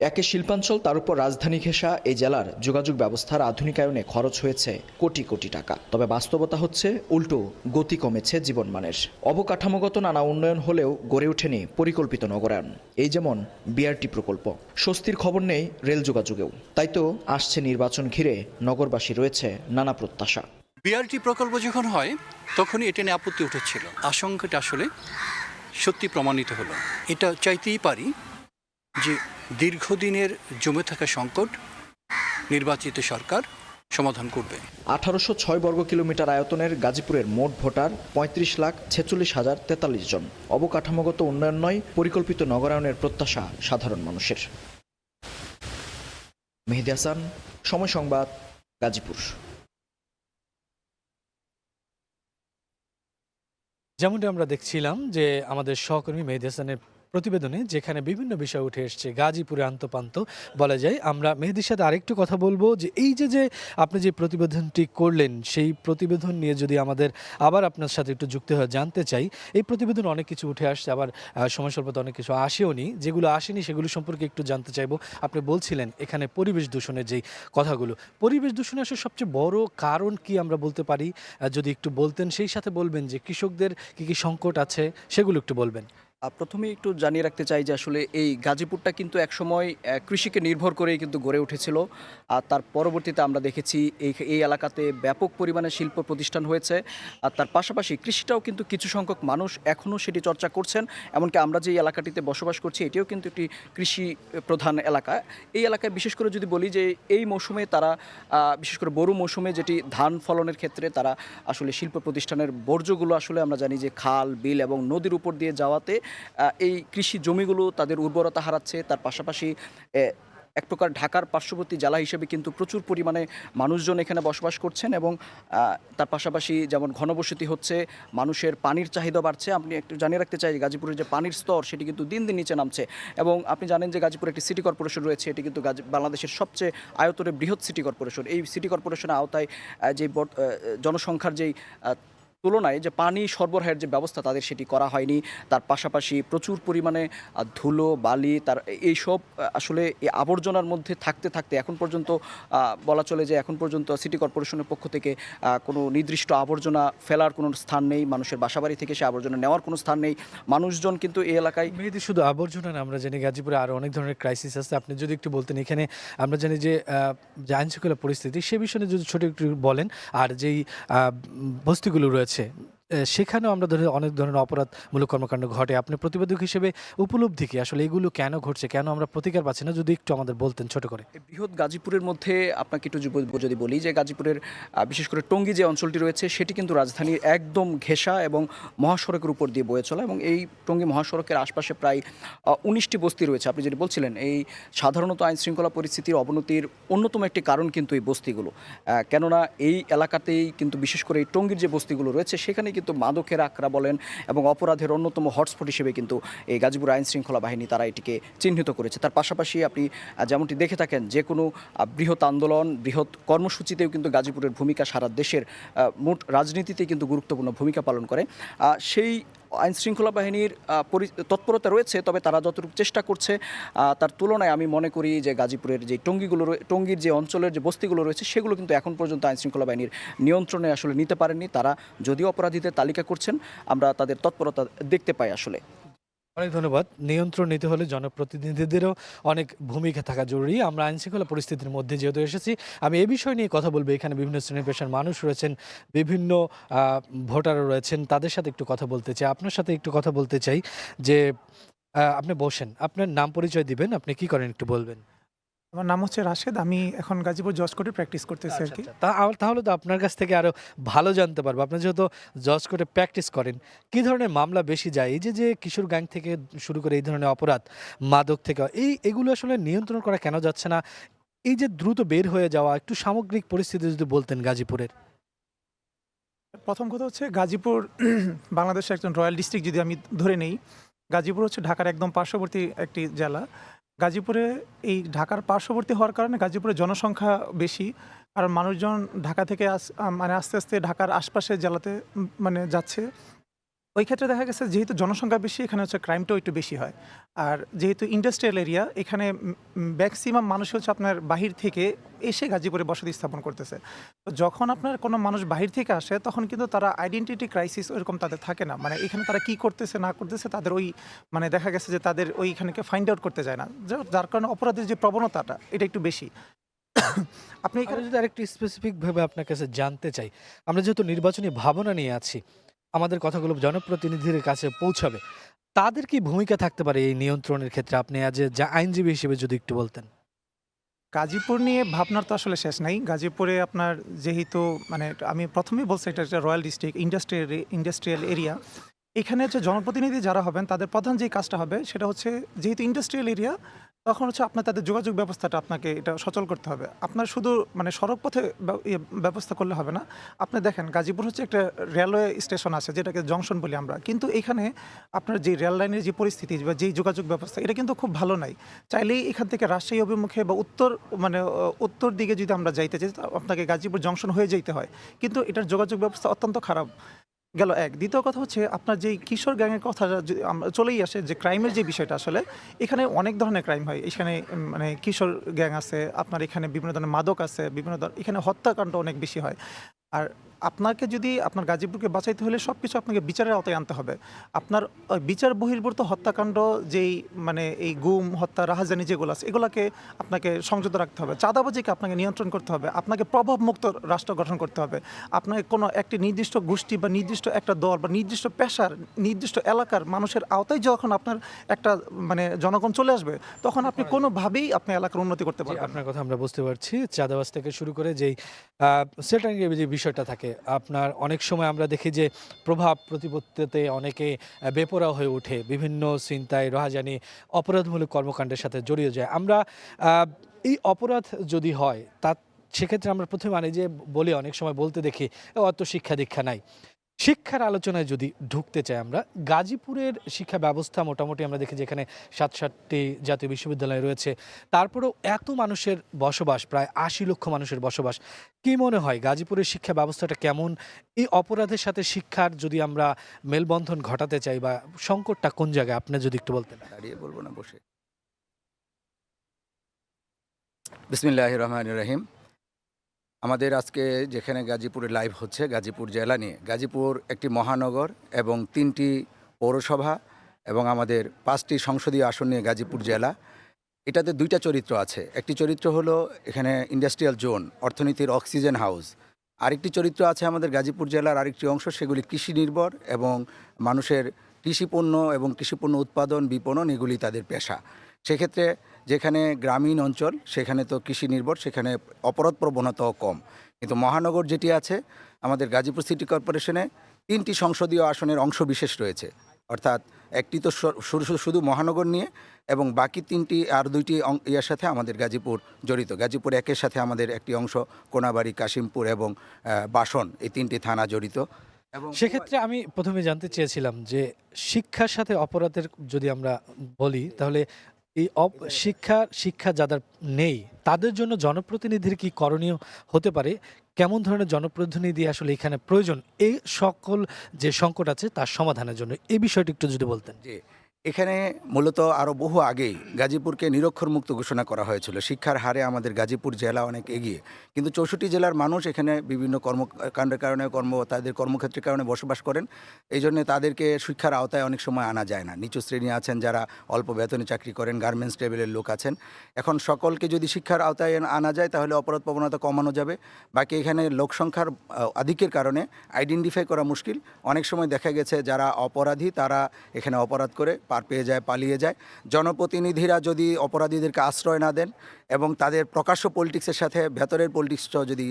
Speaker 11: একে শিল্পাঞ্চল, তার উপর রাজধানী ঘেঁষা এই জেলার যোগাযোগ ব্যবস্থার আধুনিকায়নে খরচ হয়েছে কোটি কোটি টাকা। তবে বাস্তবতা হচ্ছে উল্টো, গতি কমেছে জীবনমানের। অবকাঠামোগত নানা উন্নয়ন হলেও গড়ে ওঠেনি পরিকল্পিত নগরায়ন। এই যেমন বিআরটি প্রকল্প। স্বস্তির খবর নেই রেল যোগাযোগেও। তাই তো আসছে নির্বাচন ঘিরে নগরবাসী রয়েছে নানা প্রত্যাশা।
Speaker 17: বিআরটি প্রকল্প যখন হয় তখনই এটা নিয়ে আপত্তি উঠেছিল। আশঙ্কাটা আসলে সত্যি প্রমাণিত হলো। এটা চাইতেই পারি যে দীর্ঘদিনের জমে থাকা সংকট নির্বাচিত সরকার সমাধান করবে।
Speaker 11: 1806 বর্গ কিলোমিটার আয়তনের গাজীপুরের মোট ভোটার 35,46,043 জন। অবকাঠামোগত উন্নয়ন নয়, পরিকল্পিত নগরায়নের প্রত্যাশা সাধারণ মানুষের। মেহেদী হাসান, সময় সংবাদ, গাজীপুর।
Speaker 1: যেমনটি আমরা দেখছিলাম যে আমাদের সহকর্মী মেহেদী হাসানের প্রতিবেদনে যেখানে বিভিন্ন বিষয় উঠে এসছে গাজীপুরে আন্তপান্ত বলা যায়। আমরা মেহেদীর সাথে আরেকটু কথা বলবো যে এই যে আপনি যে প্রতিবেদনটি করলেন সেই প্রতিবেদন নিয়ে যদি আমাদের আবার আপনার সাথে একটু যুক্ত হয়ে জানতে চাই। এই প্রতিবেদন অনেক কিছু উঠে আসছে, আবার সময় স্বল্পতা অনেক কিছু আসেওনি। যেগুলো আসেনি সেগুলো সম্পর্কে একটু জানতে চাইবো। আপনি বলছিলেন এখানে পরিবেশ দূষণের যেই কথাগুলো, পরিবেশ দূষণে আসলে সবচেয়ে বড় কারণ কি আমরা বলতে পারি যদি একটু বলতেন। সেই সাথে বলবেন যে কৃষকদের কি সংকট আছে সেগুলো একটু বলবেন।
Speaker 11: প্রথমে একটু জানিয়ে রাখতে চাই যে আসলে এই গাজীপুরটা কিন্তু একসময় কৃষিকে নির্ভর করেই কিন্তু গড়ে উঠেছিল। আর তার পরবর্তীতে আমরা দেখেছি এই এলাকাতে ব্যাপক পরিমাণে শিল্প প্রতিষ্ঠান হয়েছে। আর তার পাশাপাশি কৃষিটাও কিন্তু কিছু সংখ্যক মানুষ এখনও সেটি চর্চা করছেন। এমনকি আমরা যে এলাকাটিতে বসবাস করছি এটিও কিন্তু একটি কৃষি প্রধান এলাকা। এই এলাকায় বিশেষ করে যদি বলি যে এই মৌসুমে তারা বিশেষ করে বড় মৌসুমে যেটি ধান ফলনের ক্ষেত্রে তারা আসলে শিল্প প্রতিষ্ঠানের বর্জ্যগুলো আসলে আমরা জানি যে খাল, বিল এবং নদীর উপর দিয়ে যাওয়াতে এই কৃষি জমিগুলো তাদের উর্বরতা হারাচ্ছে। তার পাশাপাশি এক প্রকার ঢাকার পার্শ্ববর্তী জেলা হিসেবে কিন্তু প্রচুর পরিমাণে মানুষজন এখানে বসবাস করছেন এবং তার পাশাপাশি যেমন ঘনবসতি হচ্ছে, মানুষের পানির চাহিদা বাড়ছে। আপনি একটু জানিয়ে রাখতে চাই গাজীপুরের যে পানির স্তর সেটি কিন্তু দিন দিন নিচে নামছে। এবং আপনি জানেন যে গাজীপুরে একটি সিটি কর্পোরেশন রয়েছে, এটি কিন্তু বাংলাদেশের সবচেয়ে আয়তনে বৃহৎ সিটি কর্পোরেশন। এই সিটি কর্পোরেশনের আওতায় যে জনসংখ্যার যেই তুলনায় যে পানি সরবরাহের যে ব্যবস্থা তাদের সেটি করা হয়নি। তার পাশাপাশি প্রচুর পরিমাণে ধুলো, বালি, তার এইসব আসলে এই আবর্জনার মধ্যে থাকতে থাকতে এখন পর্যন্ত বলা চলে যে এখন পর্যন্ত সিটি কর্পোরেশনের পক্ষ থেকে কোনো নির্দিষ্ট আবর্জনা ফেলার কোনো স্থান নেই। মানুষের বাসাবাড়ি থেকে সে আবর্জনা নেওয়ার কোনো স্থান নেই। মানুষজন কিন্তু এই এলাকায়
Speaker 1: মেহেদী শুধু আবর্জনা না, আমরা জানি গাজীপুরে আরও অনেক ধরনের ক্রাইসিস আছে। আপনি যদি একটু বলতেন এখানে আমরা জানি যে আইনশৃঙ্খলা পরিস্থিতি সে বিষয়ে যদি ছোট একটু বলেন, আর যেই বস্তিগুলো রয়েছে সেখানেও আমরা অনেক ধরনের অপরাধমূলক কর্মকাণ্ড ঘটে। আপনি প্রতিবেদক হিসেবে উপলব্ধি কি আসলে এগুলো কেন ঘটছে, কেন আমরা প্রতিকার পাচ্ছি না, যদি একটু আমাদের বলতেন ছোট করে।
Speaker 11: এই বৃহৎ গাজীপুরের মধ্যে আপনাকে একটু যদি বলি যে গাজীপুরের বিশেষ করে টঙ্গী যে অঞ্চলটি রয়েছে সেটি কিন্তু রাজধানীর একদম ঘেঁষা এবং মহাসড়কের উপর দিয়ে বয়ে চলা, এবং এই টঙ্গী মহাসড়কের আশপাশে প্রায় 19টি বস্তি রয়েছে। আপনি যেটি বলছিলেন, এই সাধারণত আইন শৃঙ্খলা পরিস্থিতির অবনতির অন্যতম একটি কারণ কিন্তু এই বস্তিগুলো, কেননা এই এলাকাতেই কিন্তু বিশেষ করে এই টঙ্গীর যে বস্তিগুলো রয়েছে সেখানে কিন্তু মাদকের আখড়া বলেন এবং অপরাধের অন্যতম হটস্পট হিসেবে কিন্তু এই গাজীপুর আইন শৃঙ্খলা বাহিনী তারা এটিকে চিহ্নিত করেছে। তার পাশাপাশি আপনি যেমনটি দেখে থাকেন যে কোনো বৃহৎ আন্দোলন, বৃহৎ কর্মসূচিতেও কিন্তু গাজীপুরের ভূমিকা সারা দেশের মোট রাজনীতিতে কিন্তু গুরুত্বপূর্ণ ভূমিকা পালন করে। সেই আইন শৃঙ্খলা বাহিনীর তৎপরতা রয়েছে, তবে তারা যতটুকু চেষ্টা করছে তার তুলনায় আমি মনে করি যে গাজীপুরের যে টঙ্গীর যে অঞ্চলের যে বস্তিগুলো রয়েছে সেগুলো কিন্তু এখন পর্যন্ত আইন শৃঙ্খলা বাহিনীর নিয়ন্ত্রণে আসলে নিতে পারেননি। তারা যদিও অপরাধীদের তালিকা করছেন, আমরা তাদের তৎপরতা দেখতে পাই আসলে।
Speaker 1: অনেক ধন্যবাদ। নিয়ন্ত্রণ নিতে হলে জনপ্রতিনিধিদেরও অনেক ভূমিকা থাকা জরুরি। আমরা আইনশৃঙ্খলা পরিস্থিতির মধ্যে যেহেতু এসেছি, আমি এই বিষয় নিয়ে কথা বলবো। এখানে বিভিন্ন শ্রেণী পেশার মানুষ রয়েছেন, বিভিন্ন ভোটারও রয়েছেন, তাদের সাথে একটু কথা বলতে চাই। আপনার সাথে একটু কথা বলতে চাই যে আপনি বসেন, আপনার নাম পরিচয় দিবেন, আপনি কি করেন একটু বলবেন।
Speaker 18: আমার নাম হচ্ছে রাশেদ, আমি এখন গাজীপুর জজ কোর্টে প্র্যাকটিস করতেছি আর কি।
Speaker 1: তাহলে তো আপনার কাছ থেকে আরো ভালো জানতে পারবো। আপনি যেহেতু জজ কোর্টে প্র্যাকটিস করেন, কি ধরনের মামলা বেশি যায়? এই যে কিশোর গ্যাং থেকে শুরু করে এই ধরনের অপরাধ, মাদক থেকে, এগুলো আসলে নিয়ন্ত্রণ করা কেন যাচ্ছে না? এই যে দ্রুত বের হয়ে যাওয়া, একটু সামগ্রিক পরিস্থিতি যদি বলতেন গাজীপুরের।
Speaker 18: প্রথম কথা হচ্ছে গাজীপুর বাংলাদেশের একজন রয়্যাল ডিস্ট্রিক্ট যদি আমি ধরে নেই, গাজীপুর হচ্ছে ঢাকার একদম পার্শ্ববর্তী একটি জেলা। গাজীপুরে এই ঢাকার পার্শ্ববর্তী হওয়ার কারণে গাজীপুরের জনসংখ্যা বেশি, কারণ মানুষজন ঢাকা থেকে মানে আস্তে আস্তে ঢাকার আশপাশের জেলাতে মানে যাচ্ছে। ওই ক্ষেত্রে দেখা গেছে যেহেতু জনসংখ্যা বেশি, এখানে হচ্ছে ক্রাইমটাও একটু বেশি হয়। আর যেহেতু ইন্ডাস্ট্রিয়াল এরিয়া, এখানে ম্যাক্সিমাম মানুষ হচ্ছে আপনার বাহির থেকে এসে গাজীপুরে বসতি স্থাপন করতেছে। তো যখন আপনার কোনো মানুষ বাহির থেকে আসে, তখন কিন্তু তারা আইডেন্টিটি ক্রাইসিস ওইরকম তাদের থাকে না। মানে এখানে তারা কি করতেছে না করতেছে তাদের ওই মানে দেখা গেছে যে তাদের ওইখানেকে ফাইন্ড আউট করতে যায় না, যার কারণে অপরাধের যে প্রবণতাটা এটা একটু বেশি। আপনি
Speaker 1: এখানে যদি আরেকটু স্পেসিফিক ভাবে আপনার কাছে জানতে চাই, আমরা যেহেতু নির্বাচনী ভাবনা নিয়ে আছি, আমাদের কথাগুলো জনপ্রতিনিধিদের কাছে পৌঁছাবে, তাদের কি ভূমিকা থাকতে পারে এই নিয়ন্ত্রণের ক্ষেত্রে? আপনি আজ আইনজীবী হিসেবে যদি একটু বলতেন।
Speaker 18: গাজীপুর নিয়ে ভাবনার তো আসলে শেষ নাই। গাজীপুরে আপনার যেহেতু মানে আমি প্রথমেই বলছি এটা একটা রয়্যাল ডিস্ট্রিক্ট, ইন্ডাস্ট্রিয়াল এরিয়া। এখানে হচ্ছে জনপ্রতিনিধি যারা হবেন তাদের প্রধান যে কাজটা হবে সেটা হচ্ছে, যেহেতু ইন্ডাস্ট্রিয়াল এরিয়া, তখন হচ্ছে আপনার তাদের যোগাযোগ ব্যবস্থাটা আপনাকে এটা সচল করতে হবে। আপনার শুধু মানে সড়ক পথে ব্যবস্থা করলে হবে না। আপনি দেখেন গাজীপুর হচ্ছে একটা রেলওয়ে স্টেশন আছে যেটাকে জংশন বলি আমরা, কিন্তু এখানে আপনার যে রেল লাইনের যে পরিস্থিতি বা যেই যোগাযোগ ব্যবস্থা এটা কিন্তু খুব ভালো নাই। চাইলেই এখান থেকে রাজশাহী অভিমুখে বা উত্তর দিকে যদি আমরা যাইতে চাই, আপনাকে গাজীপুর জংশন হয়ে যেতে হয়, কিন্তু এটার যোগাযোগ ব্যবস্থা অত্যন্ত খারাপ গেল এক। দ্বিতীয় কথা হচ্ছে আপনার যে কিশোর গ্যাংয়ের কথা চলেই আসে, যে ক্রাইমের যে বিষয়টা, আসলে এখানে অনেক ধরনের ক্রাইম হয়। এখানে মানে কিশোর গ্যাং আছে, আপনার এখানে বিভিন্ন ধরনের মাদক আছে, এখানে হত্যাকাণ্ড অনেক বেশি হয়। আর আপনাকে যদি আপনার গাজীপুরকে বাঁচাইতে হলে সব কিছু আপনাকে বিচারের আওতায় আনতে হবে। আপনার বিচার বহির্ভূত হত্যাকাণ্ড যেই মানে এই গুম, হত্যা, রাহাজানি যেগুলো আছে এগুলোকে আপনাকে সংযত রাখতে হবে। চাঁদাবাজিকে আপনাকে নিয়ন্ত্রণ করতে হবে। আপনাকে প্রভাবমুক্ত রাষ্ট্র গঠন করতে হবে। আপনাকে কোনো একটি নির্দিষ্ট গোষ্ঠী বা নির্দিষ্ট একটা দল বা নির্দিষ্ট পেশার, নির্দিষ্ট এলাকার মানুষের আওতায় যখন আপনার একটা মানে জনগণ চলে আসবে, তখন আপনি কোনোভাবেই আপনি এলাকার উন্নতি করতে পারবেন।
Speaker 1: আপনার কথা আমরা বুঝতে পারছি। চাঁদাবাজ থেকে শুরু করে যেই সেটাঙ্গের যে বিষয়টা থাকে, আপনার অনেক সময় আমরা দেখি যে প্রভাব প্রতিপত্তিতে অনেকে বেপরোয়া হয়ে ওঠে, বিভিন্ন চিন্তায়, রাহাজানি, অপরাধমূলক কর্মকাণ্ডের সাথে জড়িয়ে যায়। আমরা এই অপরাধ যদি হয় সেক্ষেত্রে আমরা প্রথমে বলি অনেক সময় বলতে দেখি অত শিক্ষা দীক্ষা নাই। শিক্ষার আলোচনায় যদি ঢুকতে চাই, আমরা গাজীপুরের শিক্ষা ব্যবস্থা মোটামুটি আমরা দেখি যেখানে 7-7টি জাতীয় বিশ্ববিদ্যালয় রয়েছে, তারপরেও এত মানুষের বসবাস, প্রায় 80 লক্ষ মানুষের বসবাস। কি মনে হয় গাজীপুরের শিক্ষা ব্যবস্থাটা কেমন? এই অপরাধের সাথে শিক্ষার যদি আমরা মেলবন্ধন ঘটাতে চাই, বা সংকটটা কোন জায়গায় আপনি যদি একটু বলতেন।
Speaker 19: দাঁড়িয়ে বলবো না, বসে। বিসমিল্লাহির রহমানির রহিম। আমাদের আজকে যেখানে গাজীপুরে লাইভ হচ্ছে গাজীপুর জেলা নিয়ে, গাজীপুর একটি মহানগর এবং 3টি পৌরসভা এবং আমাদের 5টি সংসদীয় আসন নিয়ে গাজীপুর জেলা। এটাতে 2টা চরিত্র আছে। একটি চরিত্র হলো এখানে ইন্ডাস্ট্রিয়াল জোন, অর্থনীতির অক্সিজেন হাউস, আরেকটি চরিত্র আছে আমাদের গাজীপুর জেলার আরেকটি অংশ, সেগুলি কৃষি নির্ভর এবং মানুষের কৃষিপণ্য এবং কৃষিপণ্য উৎপাদন বিপণন এগুলি তাদের পেশা। সেক্ষেত্রে যেখানে গ্রামীণ অঞ্চল সেখানে তো কৃষি নির্ভর, সেখানে অপরাধ প্রবণতাও কম। কিন্তু মহানগর যেটি আছে আমাদের গাজীপুর সিটি কর্পোরেশনে 3টি সংসদীয় আসনের অংশ বিশেষ রয়েছে, অর্থাৎ একটি তো শুধু মহানগর নিয়ে এবং বাকি 3টি আর 2টি ইয়ার সাথে আমাদের গাজীপুর জড়িত। গাজীপুর 1-এর সাথে আমাদের একটি অংশ কোনাবাড়ি, কাশিমপুর এবং বাসন, এই 3টি থানা জড়িত। এবং
Speaker 1: সেক্ষেত্রে আমি প্রথমে জানতে চেয়েছিলাম যে শিক্ষার সাথে অপরাধের যদি আমরা বলি, তাহলে এই শিক্ষা যাদের নেই তাদের জন্য জনপ্রতিনিধির কি করণীয় হতে পারে, কেমন ধরনের জনপ্রতিনিধি আসলে এখানে প্রয়োজন এই সকল যে সংকট আছে তার সমাধানের জন্য, এই বিষয়টি একটু যদি বলতেন।
Speaker 19: যে এখানে মূলত আরও বহু আগেই গাজীপুরকে নিরক্ষরমুক্ত ঘোষণা করা হয়েছিল। শিক্ষার হারে আমাদের গাজীপুর জেলা অনেক এগিয়ে, কিন্তু 64 জেলার মানুষ এখানে বিভিন্ন কর্মকাণ্ডের কারণে তাদের কর্মক্ষেত্রের কারণে বসবাস করেন। এই জন্য তাদেরকে শিক্ষার আওতায় অনেক সময় আনা যায় না। নিচু শ্রেণী আছেন যারা অল্প বেতনে চাকরি করেন, গার্মেন্টস লেভেলের লোক আছেন। এখন সকলকে যদি শিক্ষার আওতায় আনা যায় তাহলে অপরাধ প্রবণতা কমানো যাবে। বাকি এখানে লোকসংখ্যার আধিক্যের কারণে আইডেন্টিফাই করা মুশকিল। অনেক সময় দেখা গেছে যারা অপরাধী তারা এখানে অপরাধ করে পার পেয়ে যায়, পালিয়ে যায়। জনপ্রতিনিধিরা যদি অপরাধীদেরকে আশ্রয় না দেন এবং তাদের প্রকাশ্য পলিটিক্সের সাথে ভেতরের পলিটিক্সটাও যদি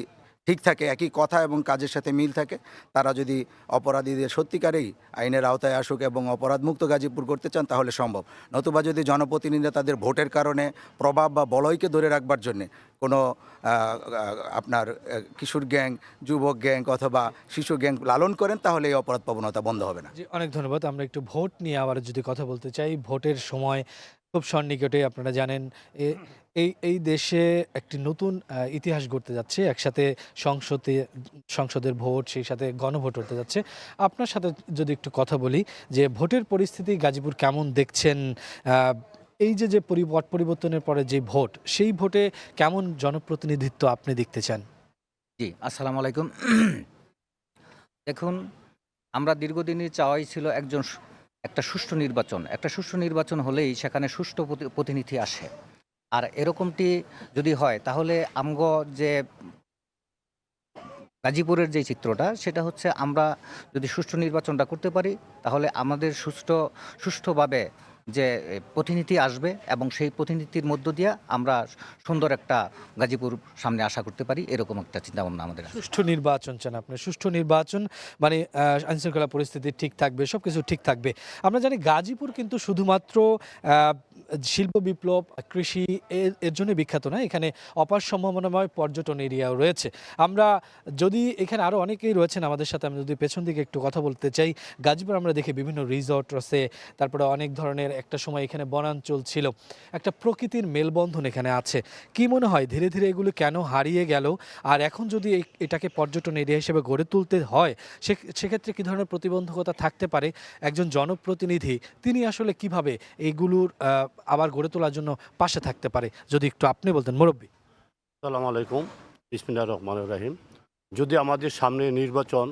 Speaker 19: ঠিক থাকে, একই কথা এবং কাজের সাথে মিল থাকে, তারা যদি অপরাধীদের সত্যিকারেই আইনের আওতায় আসুক এবং অপরাধমুক্ত গাজীপুর করতে চান তাহলে সম্ভব। নতুবা যদি জনপ্রতিনিধিরা তাদের ভোটের কারণে প্রভাব বা বলয়কে ধরে রাখবার জন্যে কোনো আপনার কিশোর গ্যাং, যুবক গ্যাং অথবা শিশু গ্যাং লালন করেন তাহলে এই অপরাধ প্রবণতা বন্ধ হবে না।
Speaker 1: জি, অনেক ধন্যবাদ। আমরা একটু ভোট নিয়ে আবার যদি কথা বলতে চাই, ভোটের সময় খুব সন্নিকটে, আপনারা জানেন এই দেশে একটি নতুন ইতিহাস গড়তে যাচ্ছে। একসাথে সংসদের ভোট, সেই সাথে গণভোট হতে যাচ্ছে। আপনার সাথে যদি একটু কথা বলি যে ভোটের পরিস্থিতি গাজীপুর কেমন দেখছেন, এই যে পট পরিবর্তনের পরে যে ভোট, সেই ভোটে কেমন জনপ্রতিনিধিত্ব আপনি দেখতে চান?
Speaker 20: জি, আসসালামু আলাইকুম। দেখুন, আমরা দীর্ঘদিনই চাওয়াই ছিল একটা সুষ্ঠু নির্বাচন। একটা সুষ্ঠু নির্বাচন হলেই সেখানে সুষ্ঠু প্রতিনিধি আসে। আর এরকমটি যদি হয় তাহলে আমগো যে গাজীপুরের যে চিত্রটা, সেটা হচ্ছে আমরা যদি সুষ্ঠু নির্বাচনটা করতে পারি তাহলে আমাদের সুষ্ঠুভাবে যে প্রতিনিধি আসবে এবং সেই প্রতিনিধির মধ্য দিয়ে আমরা সুন্দর একটা গাজীপুর সামনে আশা করতে পারি, এরকম একটা চিন্তাভাবনা আমাদের আছে।
Speaker 1: সুষ্ঠু নির্বাচন চান আপনি? সুষ্ঠু নির্বাচন মানে আইনশৃঙ্খলা পরিস্থিতি ঠিক থাকবে, সব কিছু ঠিক থাকবে। আমরা জানি গাজীপুর কিন্তু শুধুমাত্র শিল্প বিপ্লব, কৃষি এর জন্য বিখ্যাত না, এখানে অপার সম্ভাবনাময় পর্যটন এরিয়াও রয়েছে। আমরা যদি এখানে আরও অনেকেই রয়েছেন আমাদের সাথে, আমি যদি পেছন দিকে একটু কথা বলতে চাই, গাজীপুর আমরা দেখি বিভিন্ন রিসর্ট আছে, তারপরে অনেক ধরনের একটা সময় এখানে বনাঞ্চল ছিল, একটা প্রকৃতির মেলবন্ধন এখানে আছে। কি মনে হয় ধীরে ধীরে এগুলো কেন হারিয়ে গেল? আর এখন যদি এটাকে পর্যটন এরিয়া হিসেবে গড়ে তুলতে হয় সেক্ষেত্রে কী ধরনের প্রতিবন্ধকতা থাকতে পারে? একজন জনপ্রতিনিধি তিনি আসলে কিভাবে এইগুলোর আবার গড়ে তোলার জন্য পাশে থাকতে পারে, যদি একটু আপনি বলতেন মুরব্বী।
Speaker 21: আসসালামু আলাইকুম, বিসমিল্লাহির রহমানির রহিম। যদি আমাদের সামনে নির্বাচন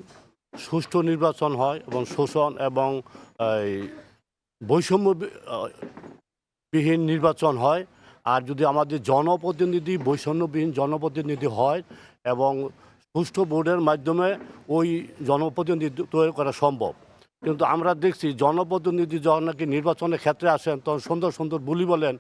Speaker 21: সুষ্ঠু নির্বাচন হয় এবং শোষণ এবং বৈষম্যবিহীন নির্বাচন হয়, আর যদি আমাদের জনপ্রতিনিধি বৈষম্যবিহীন জনপ্রতিনিধি হয় এবং সুষ্ঠু ভোটের মাধ্যমে ওই জনপ্রতিনিধি তৈরি করা সম্ভব। কিন্তু আমরা দেখছি জনপ্রতিনিধি যখন নাকি নির্বাচনের ক্ষেত্রে আসেন তখন সুন্দর সুন্দর বুলি বলেন,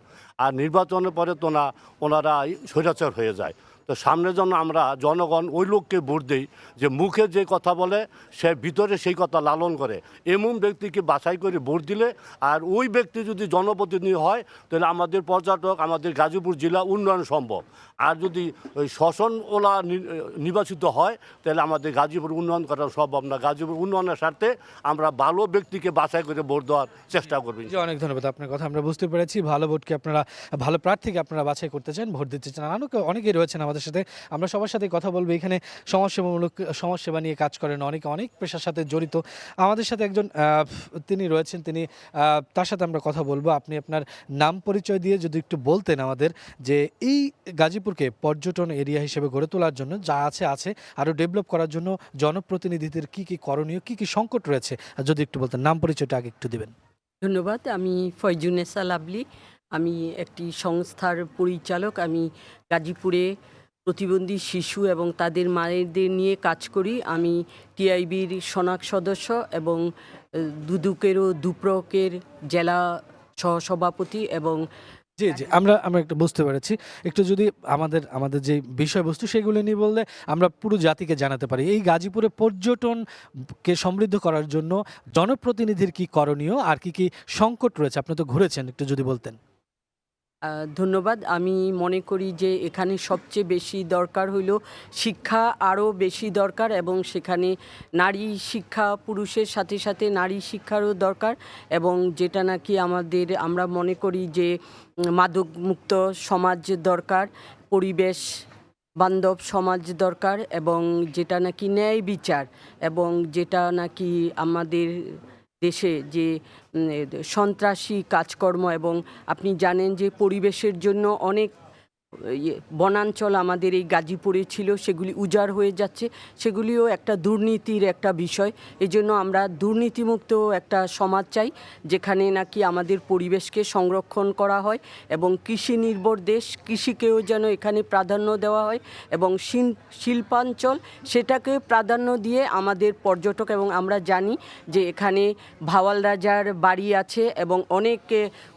Speaker 21: আর নির্বাচনের পরে তো না ওনারা স্বৈরাচার হয়ে যায়। তো সামনে যেন আমরা জনগণ ওই লোককে ভোট দিই যে মুখে যে কথা বলে সে ভিতরে সেই কথা লালন করে, এমন ব্যক্তিকে বাছাই করে ভোট দিলে, আর ওই ব্যক্তি যদি জনপ্রতিনিধি হয় তাহলে আমাদের পর্যটক, আমাদের গাজীপুর জেলা উন্নয়ন সম্ভব। আর যদি ওই শাসনওয়ালা নির্বাচিত হয় তাহলে আমাদের গাজীপুর উন্নয়ন করা সম্ভব না। গাজীপুর উন্নয়নের স্বার্থে আমরা ভালো ব্যক্তিকে বাছাই করে ভোট দেওয়ার চেষ্টা করবেন।
Speaker 1: অনেক ধন্যবাদ, আপনার কথা আমরা বুঝতে পেরেছি। ভালো ভোটকে আপনারা, ভালো প্রার্থীকে আপনারা বাছাই করতে চান, ভোট দিতে চান। অনেকেই রয়েছেন আমাদের সাথে, আমরা সবার সাথে কথা বলবো। এখানে সমাজসেবা নিয়ে কাজ করেন, অনেক পেশার সাথে জড়িত। আমাদের সাথে একজন তিনি রয়েছেন, তিনি তার সাথে আমরা কথা বলবো। আপনি আপনার নাম পরিচয় দিয়ে যদি একটু বলতেন আমাদের যে এই গাজীপুরকে পর্যটন এরিয়া হিসেবে গড়ে তোলার জন্য যা আছে আরও ডেভেলপ করার জন্য জনপ্রতিনিধিদের কি করণীয়, কি সংকট রয়েছে, আর যদি একটু বলতেন। নাম পরিচয়টা আগে একটু দিবেন।
Speaker 22: ধন্যবাদ। আমি ফয়জুন্নেসা লাভলি, আমি একটি সংস্থার পরিচালক। আমি গাজীপুরে
Speaker 13: প্রতিবন্ধী শিশু এবং তাদের মায়েদের নিয়ে কাজ করি। আমি টিআইবির সনাক সদস্য এবং দুদুকেরও দুপ্রকের জেলা সহসভাপতি এবং
Speaker 1: জি, জি। আমরা আমরা একটু বুঝতে পেরেছি। একটু যদি আমাদের যে বিষয়বস্তু সেগুলো নিয়ে বললে আমরা পুরো জাতিকে জানাতে পারি। এই গাজীপুরে পর্যটনকে সমৃদ্ধ করার জন্য জনপ্রতিনিধির কি করণীয় আর কি সংকট রয়েছে? আপনি তো ঘুরেছেন, একটু যদি বলতেন।
Speaker 13: ধন্যবাদ। আমি মনে করি যে এখানে সবচেয়ে বেশি দরকার হইল শিক্ষা, আরও বেশি দরকার, এবং সেখানে নারী শিক্ষা, পুরুষের সাথে সাথে নারী শিক্ষারও দরকার, এবং যেটা নাকি আমরা মনে করি যে মাদকমুক্ত সমাজ দরকার, পরিবেশ বান্ধব সমাজ দরকার, এবং যেটা নাকি ন্যায় বিচার, এবং যেটা নাকি আমাদের দেশে যে সন্ত্রাসী কাজকর্ম, এবং আপনি জানেন যে পরিবেশের জন্য অনেক বনাঞ্চল আমাদের এই গাজীপুরে ছিল, সেগুলি উজাড় হয়ে যাচ্ছে, সেগুলিও একটা দুর্নীতির একটা বিষয়। এজন্য আমরা দুর্নীতিমুক্ত একটা সমাজ চাই, যেখানে নাকি আমাদের পরিবেশকে সংরক্ষণ করা হয়, এবং কৃষি নির্ভর দেশ, কৃষিকেও যেন এখানে প্রাধান্য দেওয়া হয়, এবং শিল্পাঞ্চল সেটাকে প্রাধান্য দিয়ে আমাদের পর্যটক, এবং আমরা জানি যে এখানে ভাওয়াল রাজার বাড়ি আছে এবং অনেক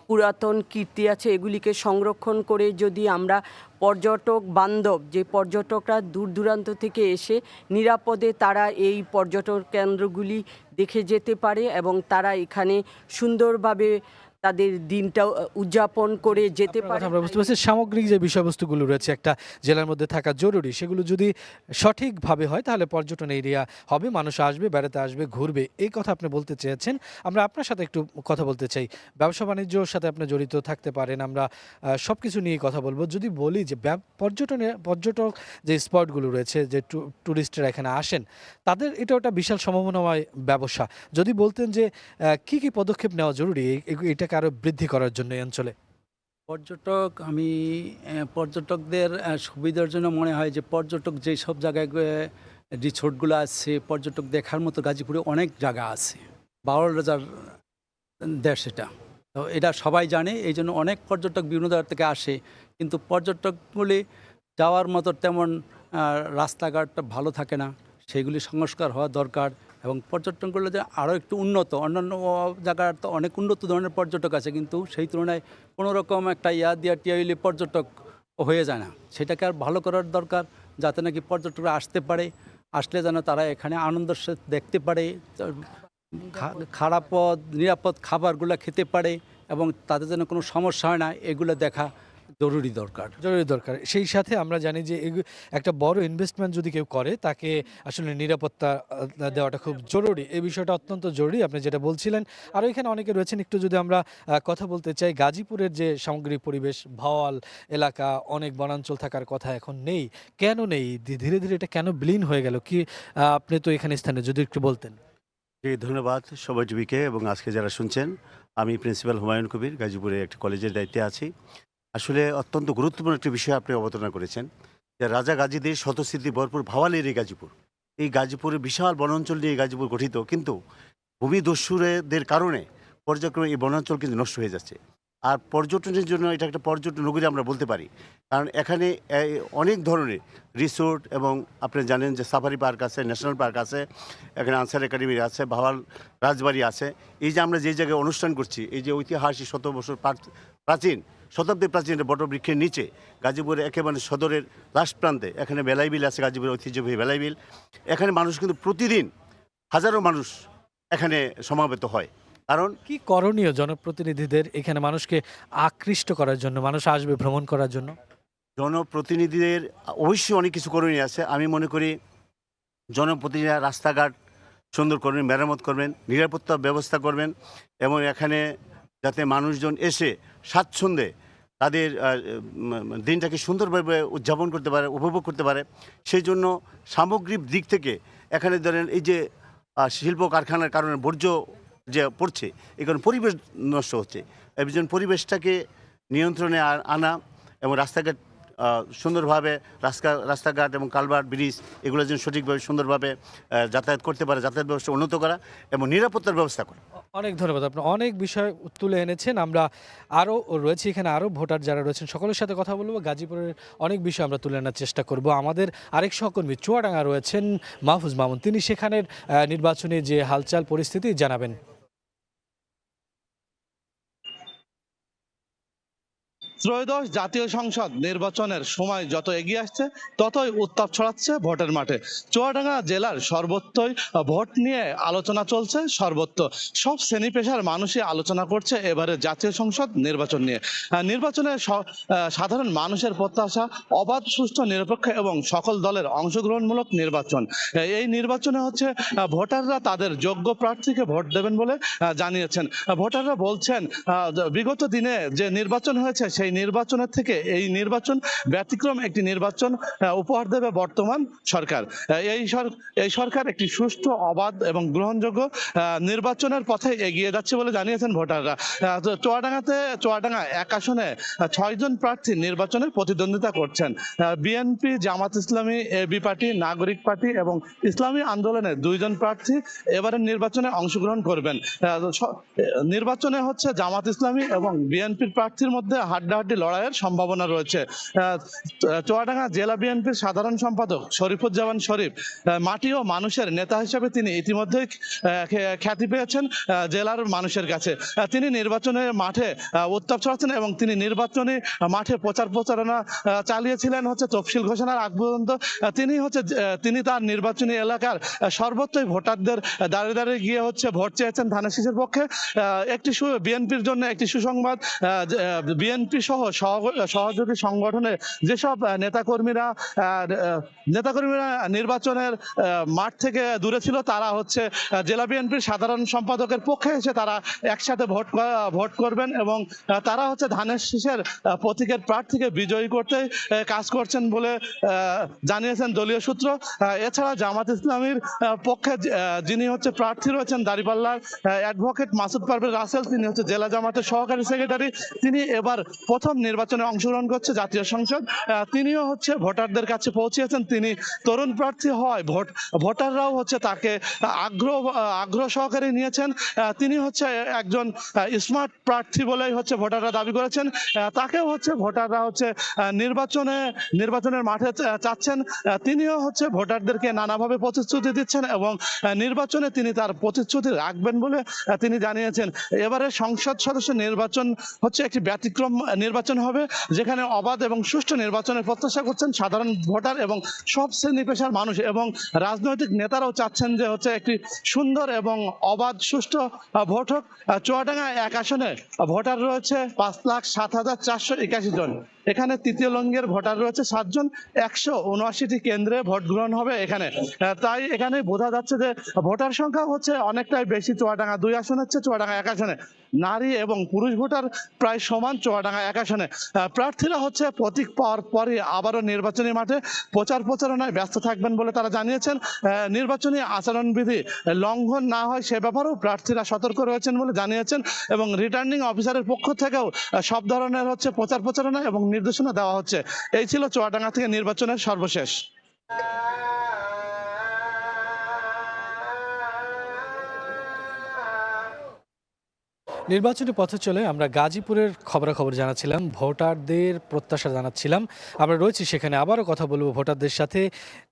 Speaker 13: পুরাতন কীর্তি আছে, এগুলিকে সংরক্ষণ করে যদি আমরা পর্যটক বান্ধব, যে পর্যটকরা দূর দূরান্ত থেকে এসে নিরাপদে তারা এই পর্যটন কেন্দ্রগুলি দেখে যেতে পারে, এবং তারা এখানে সুন্দরভাবে তাদের দিনটা উদযাপন করে যেতে পারে।
Speaker 1: আমরা বুঝতে পারছি সামগ্রিক যে বিষয়বস্তুগুলো রয়েছে একটা জেলার মধ্যে থাকা জরুরি, সেগুলো যদি সঠিকভাবে হয় তাহলে পর্যটন এরিয়া হবে, মানুষ আসবে, বেড়াতে আসবে, ঘুরবে, এই কথা আপনি বলতে চেয়েছেন। আমরা আপনার সাথে একটু কথা বলতে চাই। ব্যবসা বাণিজ্যর সাথে আপনি জড়িত থাকতে পারেন, আমরা সব কিছু নিয়ে কথা বলবো। যদি বলি যে পর্যটক যে স্পটগুলো রয়েছে, যে ট্যুরিস্টরা এখানে আসেন, তাদের এটা একটা বিশাল সম্ভাবনাময় ব্যবসা। যদি বলতেন যে কি পদক্ষেপ নেওয়া জরুরি এটাকে আরো বৃদ্ধি করার জন্য এই অঞ্চলে?
Speaker 2: পর্যটকদের সুবিধার জন্য মনে হয় যে পর্যটক যেই সব জায়গায় রিসোর্টগুলো আছে, পর্যটক দেখার মতো গাজীপুরে অনেক জায়গা আছে। 12 রাজার দেশ এটা, তো এটা সবাই জানে, এই জন্য অনেক পর্যটক বিভিন্ন জায়গা থেকে আসে, কিন্তু পর্যটকগুলি যাওয়ার মতো তেমন রাস্তাঘাট ভালো থাকে না, সেগুলি সংস্কার হওয়া দরকার। এবং পর্যটনগুলো যে আরও একটু উন্নত, অন্যান্য জায়গার তো অনেক উন্নত ধরনের পর্যটক আছে, কিন্তু সেই তুলনায় কোনো রকম একটা টিয়াইলে পর্যটক হয়ে যায় না। সেটাকে আর ভালো করার দরকার, যাতে নাকি পর্যটকরা আসতে পারে, আসলে যেন তারা এখানে আনন্দের সাথে দেখতে পারে, নিরাপদ খাবারগুলো খেতে পারে, এবং তাদের যেন কোনো সমস্যা হয় না, এগুলো দেখা জরুরি দরকার।
Speaker 1: সেই সাথে আমরা জানি যে একটা বড় ইনভেস্টমেন্ট যদি কেউ করে, তাকে আসলে নিরাপত্তা দেওয়াটা খুব জরুরি। এই বিষয়টা অত্যন্ত জরুরি, আপনি যেটা বলছিলেন। আর এখানে অনেকে রয়েছেন, একটু যদি আমরা কথা বলতে চাই, গাজীপুরের যে সামগ্রিক পরিবেশ, ভাওয়াল এলাকা, অনেক বনাঞ্চল থাকার কথা এখন নেই, কেন নেই? ধীরে ধীরে এটা কেন বিলীন হয়ে গেল? কি আপনি তো এখানে স্থানে, যদি একটু বলতেন।
Speaker 22: ধন্যবাদ সময় টিভিকে এবং আজকে যারা শুনছেন। আমি প্রিন্সিপাল হুমায়ুন কবির, গাজীপুরে একটি কলেজের দায়িত্বে আছি। আসলে অত্যন্ত গুরুত্বপূর্ণ একটি বিষয় আপনি অবতারণা করেছেন, যে রাজা গাজীদের শতস্মৃতি ভরপুর ভাওয়ালের এই গাজীপুর, এই গাজীপুরে বিশাল বনাঞ্চল নিয়ে গাজীপুর গঠিত, কিন্তু ভূমিদস্যুদের কারণে পর্যায়ক্রমে এই বনাঞ্চল কিন্তু নষ্ট হয়ে যাচ্ছে। আর পর্যটনের জন্য এটা একটা পর্যটন নগরী আমরা বলতে পারি, কারণ এখানে অনেক ধরনের রিসোর্ট, এবং আপনি জানেন যে সাফারি পার্ক আছে, ন্যাশনাল পার্ক আছে, এখানে আনসার একাডেমি আছে, ভাওয়াল রাজবাড়ি আছে। এই যে আমরা যে জায়গায় অনুষ্ঠান করছি, এই যে ঐতিহাসিক 100 বছর প্রাচীন, শতাব্দী প্রাচীন বটবৃক্ষের নিচে গাজীপুরে একেবারে সদরের লাস্ট প্রান্তে এখানে বেলাইবিল আছে, গাজীপুরের ঐতিহ্যবাহী বেলাইবিল। এখানে মানুষ কিন্তু প্রতিদিন হাজারো মানুষ এখানে সমাবেত হয়। কারণ
Speaker 1: কি করণীয় জনপ্রতিনিধিদের এখানে মানুষকে আকৃষ্ট করার জন্য, মানুষ আসবে ভ্রমণ করার জন্য?
Speaker 22: জনপ্রতিনিধিদের অবশ্যই অনেক কিছু করণীয় আছে। আমি মনে করি জনপ্রতিনিধিরা রাস্তাঘাট সুন্দর করবেন, মেরামত করবেন, নিরাপত্তা ব্যবস্থা করবেন, এবং এখানে যাতে মানুষজন এসে স্বাচ্ছন্দ্যে তাদের দিনটাকে সুন্দরভাবে উদযাপন করতে পারে, উপভোগ করতে পারে, সেই জন্য সামগ্রিক দিক থেকে এখানে ধরেন এই যে শিল্প কারখানার কারণে বর্জ্য যে পড়ছে, এই কারণে পরিবেশ নষ্ট হচ্ছে। এই জন্য পরিবেশটাকে নিয়ন্ত্রণে আনা এবং রাস্তাঘাট সুন্দরভাবে রাস্তাঘাট এবং কালভার্ট ব্রিজ এগুলো যেন সঠিকভাবে সুন্দরভাবে যাতায়াত করতে পারে, যাতায়াত ব্যবস্থা উন্নত করা এবং নিরাপত্তার ব্যবস্থা করা।
Speaker 1: অনেক ধন্যবাদ। আপনি অনেক বিষয় তুলে এনেছেন। আমরা আরও রয়েছি এখানে, আরও ভোটার যারা রয়েছেন সকলের সাথে কথা বলবো। গাজীপুরের অনেক বিষয় আমরা তুলে আনার চেষ্টা করব। আমাদের আরেক সহকর্মী চুয়াডাঙ্গা রয়েছেন মাহফুজ মামুন, তিনি সেখানের নির্বাচনী যে হালচাল পরিস্থিতি জানাবেন।
Speaker 3: ত্রয়োদশ জাতীয় সংসদ নির্বাচনের সময় যত এগিয়ে আসছে ততই উত্তাপ ছড়াচ্ছে ভোটের মাঠে। চুয়াডাঙ্গা জেলার সর্বত্রই ভোট নিয়ে আলোচনা চলছে, সর্বত্র সব শ্রেণী পেশার মানুষই আলোচনা করছে এবারে জাতীয় সংসদ নির্বাচন নিয়ে। নির্বাচনে সাধারণ মানুষের প্রত্যাশা অবাধ, সুষ্ঠু, নিরপেক্ষ এবং সকল দলের অংশগ্রহণমূলক নির্বাচন। এই নির্বাচনে হচ্ছে ভোটাররা তাদের যোগ্য প্রার্থীকে ভোট দেবেন বলে জানিয়েছেন। ভোটাররা বলছেন বিগত দিনে যে নির্বাচন হয়েছে সেই নির্বাচনের থেকে এই নির্বাচন ব্যতিক্রম একটি নির্বাচন উপহার দেবে বর্তমান সরকার। এই সরকার একটি সুষ্ঠু, অবাধ এবং গ্রহণযোগ্য নির্বাচনের পথে এগিয়ে যাচ্ছে বলে জানিয়েছেন ভোটাররা। চুয়াডাঙ্গা এক আসনে 6 জন প্রার্থী নির্বাচনে প্রতিদ্বন্দ্বিতা করছেন। BNP, Jamaat Islami, AB party, নাগরিক পার্টি এবং ইসলামী আন্দোলনের 2 জন প্রার্থী এবারের নির্বাচনে অংশগ্রহণ করবেন। নির্বাচনে হচ্ছে জামাত ইসলামী এবং বিএনপির প্রার্থীর মধ্যে হাড্ডাহাড্ডি লড়াইয়ের সম্ভাবনা রয়েছে। চুয়াডাঙ্গা জেলা বিএনপির সাধারণ সম্পাদক শরীফুজ্জামান শরীফ মাটি ও মানুষের নেতা হিসেবে তিনি ইতিমধ্যেই খ্যাতি পেয়েছেন জেলার মানুষের কাছে। তিনি নির্বাচনের মাঠে উত্তাপ ছড়াচ্ছেন এবং তিনি নির্বাচনী মাঠে প্রচারণা চালিয়েছিলেন হচ্ছে তফসিল ঘোষণার আগ পর্যন্ত। তিনি তার নির্বাচনী এলাকার সর্বত্রই ভোটারদের দাঁড়িয়ে দাঁড়িয়ে গিয়ে হচ্ছে ভোট চেয়েছেন ধানের শীষের পক্ষে। বিএনপির জন্য একটি সুসংবাদ, বিএনপি সহ সহযোগী সংগঠনের যেসব নেতাকর্মীরা নির্বাচনের মাঠ থেকে দূরে ছিল তারা হচ্ছে জেলা বিএনপির সাধারণ সম্পাদকের পক্ষে এসে তারা একসাথে ভোট করবেন এবং তারা হচ্ছে ধানের শীষের প্রতীকের প্রার্থীকে বিজয়ী করতে কাজ করছেন বলে জানিয়েছেন দলীয় সূত্র। এছাড়া জামাত ইসলামীর পক্ষে যিনি হচ্ছে প্রার্থী রয়েছেন দাঁড়িপাল্লার অ্যাডভোকেট মাসুদ পারভেজ রাসেল, তিনি হচ্ছে জেলা জামাতের সহকারী সেক্রেটারি। তিনি এবার প্রথম নির্বাচনে অংশগ্রহণ করছে জাতীয় সংসদ। তিনিও হচ্ছে ভোটারদের কাছে পৌঁছিয়েছেন। তিনি তরুণ প্রার্থী হওয়ায় ভোটাররাও হচ্ছে তাকে আগ্রহ সহকারে নিয়েছেন। তিনি হচ্ছে একজন স্মার্ট প্রার্থী বলেই হচ্ছে ভোটাররা দাবি করেছেন। তাকেও হচ্ছে ভোটাররা হচ্ছে নির্বাচনের মাঠে চাচ্ছেন। তিনিও হচ্ছে ভোটারদেরকে নানাভাবে প্রতিশ্রুতি দিচ্ছেন এবং নির্বাচনে তিনি তার প্রতিশ্রুতি রাখবেন বলে তিনি জানিয়েছেন। এবারে সংসদ সদস্য নির্বাচন হচ্ছে একটি ব্যতিক্রম নির্বাচন হবে, যেখানে অবাধ এবং সুষ্ঠু নির্বাচনের প্রত্যাশা করছেন সাধারণ ভোটার এবং সব শ্রেণী পেশার মানুষ, এবং রাজনৈতিক নেতারাও চাচ্ছেন যে হচ্ছে একটি সুন্দর এবং অবাধ সুষ্ঠু ভোট হোক। চুয়াডাঙ্গা এক আসনে ভোটার রয়েছে 5,07,481 জন। এখানে তৃতীয় লিঙ্গের ভোটার রয়েছে 7 জন। 179টি কেন্দ্রে ভোট গ্রহণ হবে এখানে। তাই এখানে বোঝা যাচ্ছে যে ভোটার সংখ্যা হচ্ছে অনেকটাই বেশি চুয়াডাঙ্গা 2 আসনে হচ্ছে চুয়াডাঙ্গা 1 আসনে। নারী এবং পুরুষ ভোটার প্রায় সমান চুয়াডাঙ্গা 1 আসনে। প্রার্থীরা হচ্ছে প্রতীক পাওয়ার পরই আবারও নির্বাচনী মাঠে প্রচারণায় ব্যস্ত থাকবেন বলে তারা জানিয়েছেন। নির্বাচনী আচরণবিধি লঙ্ঘন না হয় সে ব্যাপারেও প্রার্থীরা সতর্ক রয়েছেন বলে জানিয়েছেন এবং রিটার্নিং অফিসারের পক্ষ থেকেও সব ধরনের হচ্ছে প্রচারণা এবং নির্দেশনা দেওয়া হচ্ছে। এই ছিল চুয়াডাঙ্গা থেকে নির্বাচনের সর্বশেষ।
Speaker 1: নির্বাচনী পথে চলে আমরা গাজীপুরের খবরাখবর জানাচ্ছিলাম, ভোটারদের প্রত্যাশা জানাচ্ছিলাম। আমরা রয়েছি সেখানে, আবারও কথা বলবো ভোটারদের সাথে।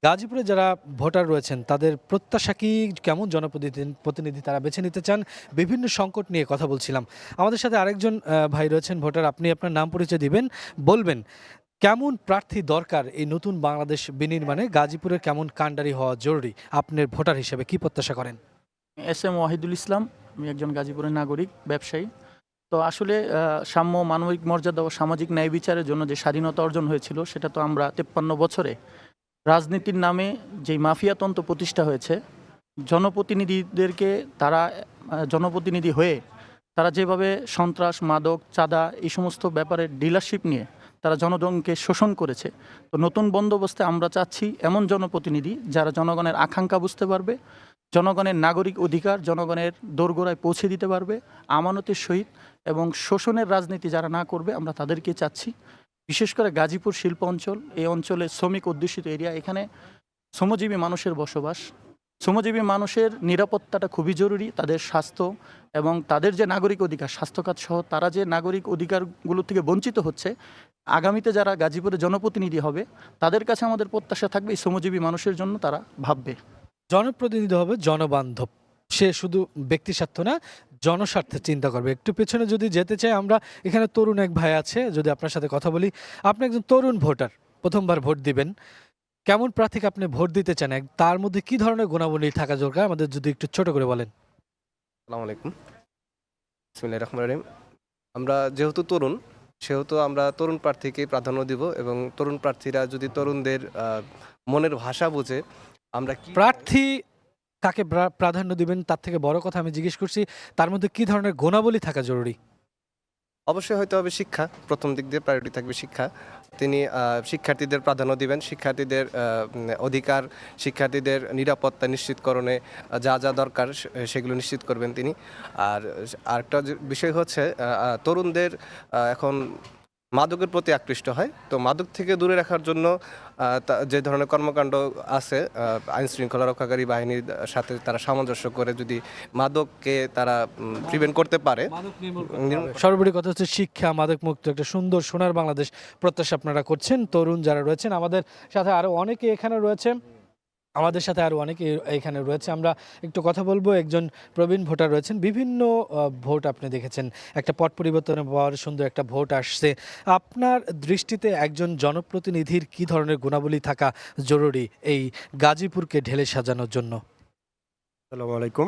Speaker 1: গাজীপুরে যারা ভোটার রয়েছেন তাদের প্রত্যাশা কি, কেমন জনপ্রতিনিধি তারা বেছে নিতে চান, বিভিন্ন সংকট নিয়ে কথা বলছিলাম। আমাদের সাথে আরেকজন ভাই রয়েছেন ভোটার, আপনি আপনার নাম পরিচয় দিবেন, বলবেন কেমন প্রার্থী দরকার এই নতুন বাংলাদেশ বিনির্মাণে, গাজীপুরের কেমন কাণ্ডারি হওয়া জরুরি, আপনার ভোটার হিসেবে কি প্রত্যাশা করেন?
Speaker 4: SM ওয়াহিদুল ইসলাম, আমি একজন গাজীপুরের নাগরিক, ব্যবসায়ী। তো আসলে সাম্য, মানবিক মর্যাদা ও সামাজিক ন্যায় বিচারের জন্য যে স্বাধীনতা অর্জন হয়েছিল সেটা তো আমরা 53 বছরে রাজনীতির নামে যেই মাফিয়াতন্ত্র প্রতিষ্ঠা হয়েছে, জনপ্রতিনিধিদেরকে তারা জনপ্রতিনিধি হয়ে তারা যেভাবে সন্ত্রাস, মাদক, চাঁদা এই সমস্ত ব্যাপারে ডিলারশিপ নিয়ে তারা জনগণকে শোষণ করেছে। তো নতুন বন্দোবস্তে আমরা চাচ্ছি এমন জনপ্রতিনিধি যারা জনগণের আকাঙ্ক্ষা বুঝতে পারবে, জনগণের নাগরিক অধিকার জনগণের দোরগোড়ায় পৌঁছে দিতে পারবে আমানতের সহিত, এবং শোষণের রাজনীতি যারা না করবে আমরা তাদেরকে চাচ্ছি। বিশেষ করে গাজীপুর শিল্প অঞ্চল, এই অঞ্চলে শ্রমিক অধ্যুষিত এরিয়া, এখানে শ্রমজীবী মানুষের বসবাস। শ্রমজীবী মানুষের নিরাপত্তাটা খুবই জরুরি, তাদের স্বাস্থ্য এবং তাদের যে নাগরিক অধিকার, স্বাস্থ্যখাত সহ তারা যে নাগরিক অধিকারগুলো থেকে বঞ্চিত হচ্ছে, আগামীতে যারা গাজীপুরে জনপ্রতিনিধি হবে তাদের কাছে আমাদের প্রত্যাশা থাকবে এই শ্রমজীবী মানুষের জন্য তারা ভাববে।
Speaker 1: জনপ্রতিনিধি হবে জনবান্ধব, সে শুধু ব্যক্তি স্বার্থ না, জনস্বার্থে চিন্তা করবে। একটু পেছনে যদি যেতে চাই আমরা, এখানে তরুণ এক ভাই আছে, যদি আপনার সাথে কথা বলি। আপনি একজন তরুণ ভোটার, প্রথমবার ভোট দিবেন, কেমন প্রার্থীকে আপনি ভোট দিতে চান, তার মধ্যে কি ধরনের গুণাবলী থাকা দরকার আমাদের যদি একটু ছোট করে বলেন।
Speaker 5: আসসালামু আলাইকুম, বিসমিল্লাহির রহমানির রহিম। আমরা যেহেতু তরুণ, সেহেতু আমরা তরুণ প্রার্থীকে প্রাধান্য দিব, এবং তরুণ প্রার্থীরা যদি তরুণদের মনের ভাষা বুঝে, আমরা কি
Speaker 1: প্রার্থী কাকে প্রাধান্য দিবেন তার থেকে বড় কথা আমি জিজ্ঞেস করছি তার মধ্যে কি ধরনের গুণাবলী থাকা জরুরি।
Speaker 5: অবশ্যই হয়তো হবে শিক্ষা, প্রথম দিক দিয়ে প্রায়োরিটি থাকবে শিক্ষা। তিনি শিক্ষার্থীদের প্রাধান্য দিবেন, শিক্ষার্থীদের অধিকার, শিক্ষার্থীদের নিরাপত্তা নিশ্চিতকরণে যা যা দরকার সেগুলো নিশ্চিত করবেন তিনি। আর আরেকটা বিষয় হচ্ছে তরুণদের এখন মাদকের প্রতি আকৃষ্ট হয়, তো মাদক থেকে দূরে রাখার জন্য যে ধরনের কর্মকাণ্ড আছে, আইন শৃঙ্খলা রক্ষাকারী বাহিনীর সাথে তারা সামঞ্জস্য করে যদি মাদককে তারা প্রিভেন্ট করতে পারে।
Speaker 1: সর্বোপরি কথা হচ্ছে শিক্ষা, মাদক মুক্ত একটা সুন্দর সোনার বাংলাদেশ প্রত্যাশা আপনারা করছেন। তরুণ যারা রয়েছেন, আমাদের সাথে আরো অনেকে এখানে রয়েছে, এখানে রয়েছে। আমরা একটু কথা বলবো। একজন প্রবীণ ভোটার রয়েছেন, বিভিন্ন ভোট আপনি দেখেছেন, একটা পট পরিবর্তনের পর সুন্দর একটা ভোট আসছে। আপনার দৃষ্টিতে একজন জনপ্রতিনিধির কি ধরনের গুণাবলী থাকা জরুরি এই গাজীপুরকে ঢেলে সাজানোর জন্য?
Speaker 6: আসসালামু আলাইকুম।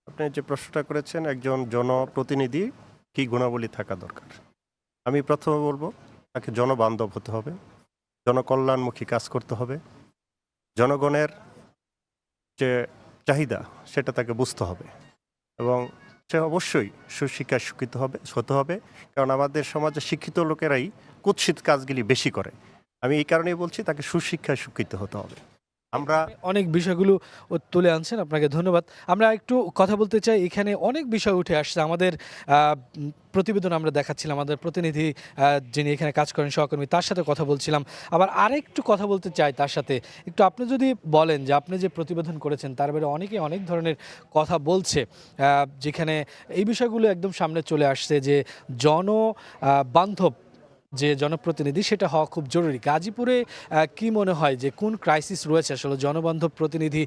Speaker 6: আপনি যে প্রশ্নটা করেছেন, একজন জনপ্রতিনিধি কি গুণাবলী থাকা দরকার, আমি প্রথমে বলবো তাকে জনবান্ধব হতে হবে, জনকল্যাণমুখী কাজ করতে হবে, জনগণের যে চাহিদা সেটা তাকে বুঝতে হবে, এবং সে অবশ্যই সুশিক্ষায় হতে হবে, কারণ আমাদের সমাজে শিক্ষিত লোকেরাই কুৎসিত কাজগুলি বেশি করে। আমি এই কারণেই বলছি তাকে সুশিক্ষায় শিক্ষিত হতে হবে। আমরা
Speaker 1: অনেক বিষয়গুলো তুলে আনছেন, আপনাকে ধন্যবাদ। আমরা একটু কথা বলতে চাই, এখানে অনেক বিষয় উঠে আসছে। আমাদের প্রতিবেদন আমরা দেখাচ্ছিলাম, আমাদের প্রতিনিধি যিনি এখানে কাজ করেন সহকর্মী, তার সাথে কথা বলছিলাম। আবার আরেকটু কথা বলতে চাই তার সাথে। একটু আপনি যদি বলেন যে আপনি যে প্রতিবেদন করেছেন তার বাইরে অনেকে অনেক ধরনের কথা বলছে, যেখানে এই বিষয়গুলো একদম সামনে চলে আসছে যে জনবান্ধব যে জনপ্রতিনিধি সেটা হওয়া খুব জরুরি। গাজীপুরে কি মনে হয় যে কোন ক্রাইসিস রয়েছে, আসলে জনবান্ধব প্রতিনিধি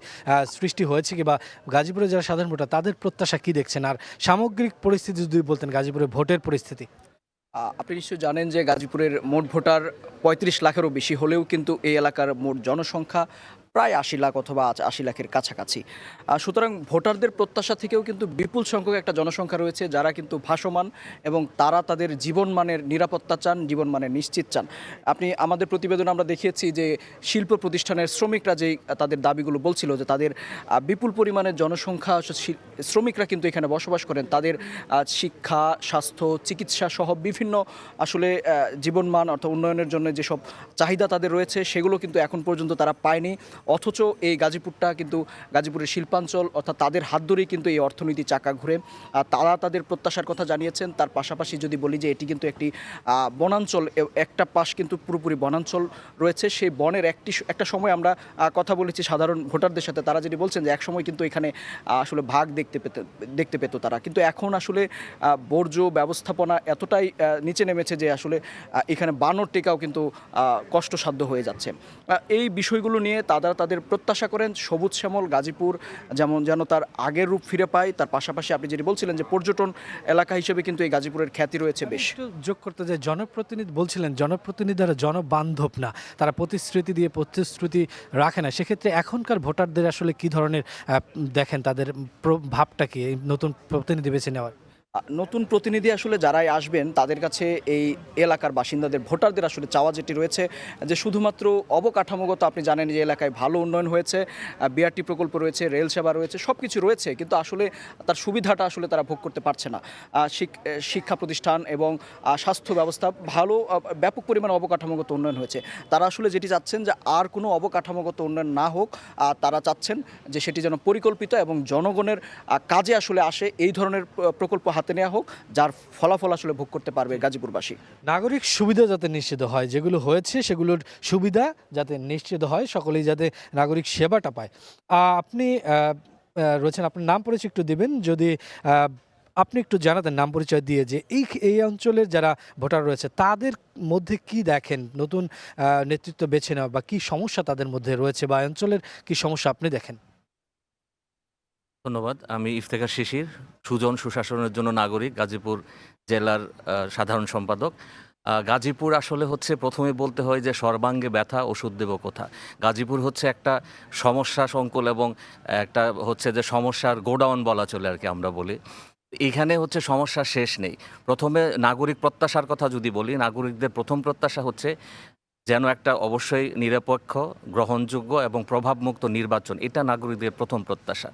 Speaker 1: সৃষ্টি হয়েছে কি, বা গাজীপুরে যারা সাধারণ ভোটার তাদের প্রত্যাশা কি দেখছেন, আর সামগ্রিক পরিস্থিতি যদি বলতেন গাজীপুরের ভোটের পরিস্থিতি?
Speaker 11: আপনি নিশ্চয়ই জানেন যে গাজীপুরের মোট ভোটার ৩৫ লাখেরও বেশি হলেও কিন্তু এই এলাকার মোট জনসংখ্যা প্রায় ৮০ লাখ অথবা ৮০ লাখের কাছাকাছি। সুতরাং ভোটারদের প্রত্যাশা থেকেও কিন্তু বিপুল সংখ্যক একটা জনসংখ্যা রয়েছে যারা কিন্তু ভাসমান, এবং তারা তাদের জীবনমানের নিরাপত্তা চান, জীবনমানের নিশ্চিত চান। আপনি আমাদের প্রতিবেদনে আমরা দেখিয়েছি যে শিল্প প্রতিষ্ঠানের শ্রমিকরা যেই তাদের দাবিগুলো বলছিল যে তাদের বিপুল পরিমাণের জনসংখ্যা শ্রমিকরা কিন্তু এখানে বসবাস করেন, তাদের শিক্ষা, স্বাস্থ্য, চিকিৎসা সহ বিভিন্ন আসলে জীবনমান অর্থাৎ উন্নয়নের জন্য যেসব চাহিদা তাদের রয়েছে সেগুলো কিন্তু এখন পর্যন্ত তারা পায়নি। অথচ এই গাজীপুরটা কিন্তু গাজীপুরের শিল্পাঞ্চল, অর্থাৎ তাদের হাত ধরেই কিন্তু এই অর্থনীতি চাকা ঘুরে। তারা তাদের প্রত্যাশার কথা জানিয়েছেন। তার পাশাপাশি যদি বলি যে এটি কিন্তু একটি বনাঞ্চল, একটা পাশ কিন্তু পুরোপুরি বনাঞ্চল রয়েছে। সেই বনের একটা সময় আমরা কথা বলেছি সাধারণ ভোটারদের সাথে, তারা যেটি বলছেন যে একসময় কিন্তু এখানে আসলে ভাগ দেখতে পেত তারা, কিন্তু এখন আসলে বর্জ্য ব্যবস্থাপনা এতটাই নিচে নেমেছে যে আসলে এখানে বানর টেকাও কিন্তু কষ্টসাধ্য হয়ে যাচ্ছে। এই বিষয়গুলো নিয়ে তাদের প্রত্যাশা করেন সবুজ শ্যামল গাজীপুর যেন তার আগের রূপ ফিরে পায়। তার পাশাপাশি আপনি যেটি বলছিলেন যে পর্যটন এলাকা হিসেবে কিন্তু এই গাজীপুরের খ্যাতি রয়েছে বেশ।
Speaker 1: যোগ করতে যে জনপ্রতিনিধি বলছিলেন, জনপ্রতিনিধিরা জনবান্ধব না, তারা প্রতিশ্রুতি দিয়ে প্রতিশ্রুতি রাখে না। সেক্ষেত্রে এখনকার ভোটারদের আসলে কি ধরনের দেখেন, তাদের ভাবটা কি এই নতুন প্রতিনিধি বেছে নেওয়ার?
Speaker 11: নতুন প্রতিনিধি আসলে যারাই আসবেন তাদের কাছে এই এলাকার বাসিন্দাদের ভোটারদের আসলে চাওয়া যেটি রয়েছে যে শুধুমাত্র অবকাঠামোগত, আপনি জানেন যে এলাকায় ভালো উন্নয়ন হয়েছে, বিআরটি প্রকল্প রয়েছে, রেল সেবা রয়েছে, সব কিছু রয়েছে, কিন্তু আসলে তার সুবিধাটা আসলে তারা ভোগ করতে পারছে না। শিক্ষা প্রতিষ্ঠান এবং স্বাস্থ্য ব্যবস্থা ভালো, ব্যাপক পরিমাণে অবকাঠামোগত উন্নয়ন হয়েছে। তারা আসলে যেটি চাচ্ছেন যে আর কোনো অবকাঠামোগত উন্নয়ন না হোক, তারা চাচ্ছেন যে সেটি যেন পরিকল্পিত এবং জনগণের কাজে আসলে আসে এই ধরনের প্রকল্প হাতে নেওয়া হোক, যার ফলাফল আসলে ভোগ করতে পারবে গাজীপুরবাসী।
Speaker 1: নাগরিক সুবিধা যাতে নিশ্চিত হয়, যেগুলো হয়েছে সেগুলোর সুবিধা যাতে নিশ্চিত হয়, সকলেই যাতে নাগরিক সেবাটা পায়। আপনি রয়েছেন, আপনার নাম পরিচয় একটু দিবেন যদি আপনি একটু জানাতেন নাম পরিচয় দিয়ে, যে এই অঞ্চলের যারা ভোটার রয়েছে তাদের মধ্যে কি দেখেন নতুন নেতৃত্ব বেছে নেওয়া, বা কি সমস্যা তাদের মধ্যে রয়েছে, বা অঞ্চলের কি সমস্যা আপনি দেখেন?
Speaker 7: ধন্যবাদ। আমি ইফতেখার শিশির, সুজন সুশাসনের জন্য নাগরিক, গাজীপুর জেলার সাধারণ সম্পাদক। গাজীপুর আসলে হচ্ছে, প্রথমে বলতে হয় যে সর্বাঙ্গে ব্যথা ওষুধ দেব কোথা। গাজীপুর হচ্ছে একটা সমস্যা সংকুল এবং একটা হচ্ছে যে সমস্যার গোডাউন বলা চলে আর কি, আমরা বলি। এখানে হচ্ছে সমস্যা শেষ নেই। প্রথমে নাগরিক প্রত্যাশার কথা যদি বলি, নাগরিকদের প্রথম প্রত্যাশা হচ্ছে যেন একটা অবশ্যই নিরপেক্ষ, গ্রহণযোগ্য এবং প্রভাবমুক্ত নির্বাচন। এটা নাগরিকদের প্রথম প্রত্যাশা,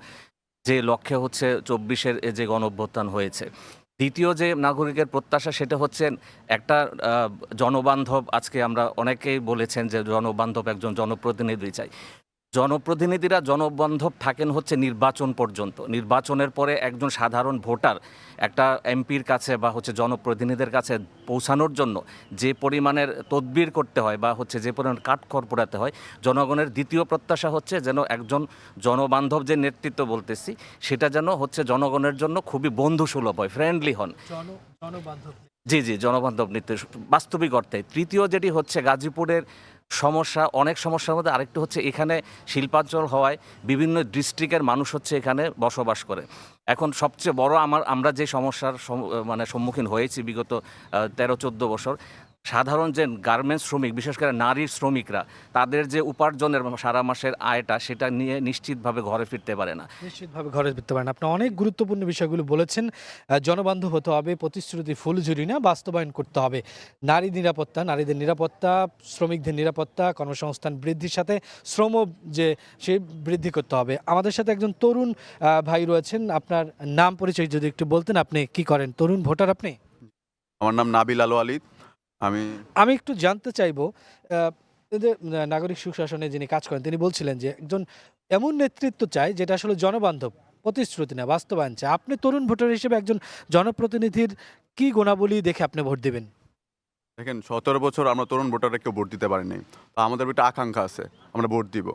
Speaker 7: যে লক্ষ্যে হচ্ছে 24-এর যে গণঅভ্যুত্থান হয়েছে। দ্বিতীয় যে নাগরিকের প্রত্যাশা, সেটা হচ্ছে একটা জনবান্ধব, আজকে আমরা অনেকেই বলেছেন যে জনবান্ধব একজন জনপ্রতিনিধি চাই। জনপ্রতিনিধিরা জনবান্ধব থাকেন হচ্ছে নির্বাচন পর্যন্ত। নির্বাচনের পরে একজন সাধারণ ভোটার একটা এমপির কাছে বা হচ্ছে জনপ্রতিনিধিদের কাছে পৌঁছানোর জন্য যে পরিমাণের তদবির করতে হয় বা হচ্ছে যে পরিমাণ কাঠখড় পোড়াতে হয়, জনগণের দ্বিতীয় প্রত্যাশা হচ্ছে যেন একজন জনবান্ধব যে নেতৃত্ব বলতেছি, সেটা যেন হচ্ছে জনগণের জন্য খুবই বন্ধুসুলভ হয়, ফ্রেন্ডলি হন। জি জি, জনবান্ধব নেতৃত্ব বাস্তবিক অর্থে। তৃতীয় যেটি হচ্ছে গাজীপুরের সমস্যা, অনেক সমস্যার মধ্যে আরেকটু হচ্ছে এখানে শিল্পাঞ্চল হওয়ায় বিভিন্ন ডিস্ট্রিক্টের মানুষ হচ্ছে এখানে বসবাস করে। এখন সবচেয়ে বড় আমরা যে সমস্যার সম্মুখীন হয়েছি বিগত 13-14 বছর, সাধারণ যে গার্মেন্টস শ্রমিক, বিশেষ করে নারী শ্রমিকরা, তাদের যে উপার্জনের সারা মাসের আয়টা, সেটা নিয়ে নিশ্চিতভাবে ঘরে ফিরতে পারে না।
Speaker 1: নিশ্চিতভাবে ঘরে ফিরতে পারেন। আপনি অনেক গুরুত্বপূর্ণ বিষয়গুলো বলেছেন। জনবান্ধব হতে হবে, প্রতিশ্রুতি ফুলঝুরি না, বাস্তবায়ন করতে হবে। নারীদের নিরাপত্তা, শ্রমিকদের নিরাপত্তা, কর্মসংস্থান বৃদ্ধির সাথে শ্রম যে সে বৃদ্ধি করতে হবে। আমাদের সাথে একজন তরুণ ভাই রয়েছেন, আপনার নাম পরিচয় যদি একটু বলতেন, আপনি কি করেন? তরুণ ভোটার আপনি?
Speaker 8: আমার নাম নাবিল আলো আলী।
Speaker 1: আমি একটু জানতে চাইবো, এদের নাগরিক সুশাসনে যিনি কাজ করেন তিনি বলছিলেন যে একজন এমন নেতৃত্ব চাই যেটা আসলে জনবান্ধব, প্রতিশ্রুতি না, বাস্তবায়ন চাই। আপনি তরুণ ভোটার হিসেবে একজন জনপ্রতিনিধির কি গুণাবলী দেখে আপনি ভোট দেবেন?
Speaker 8: দেখেন, 17 বছর আমরা তরুণ ভোটাররা কেউ ভোট দিতে পারিনি। তো আমাদের একটা আকাঙ্ক্ষা আছে, আমরা ভোট দিব।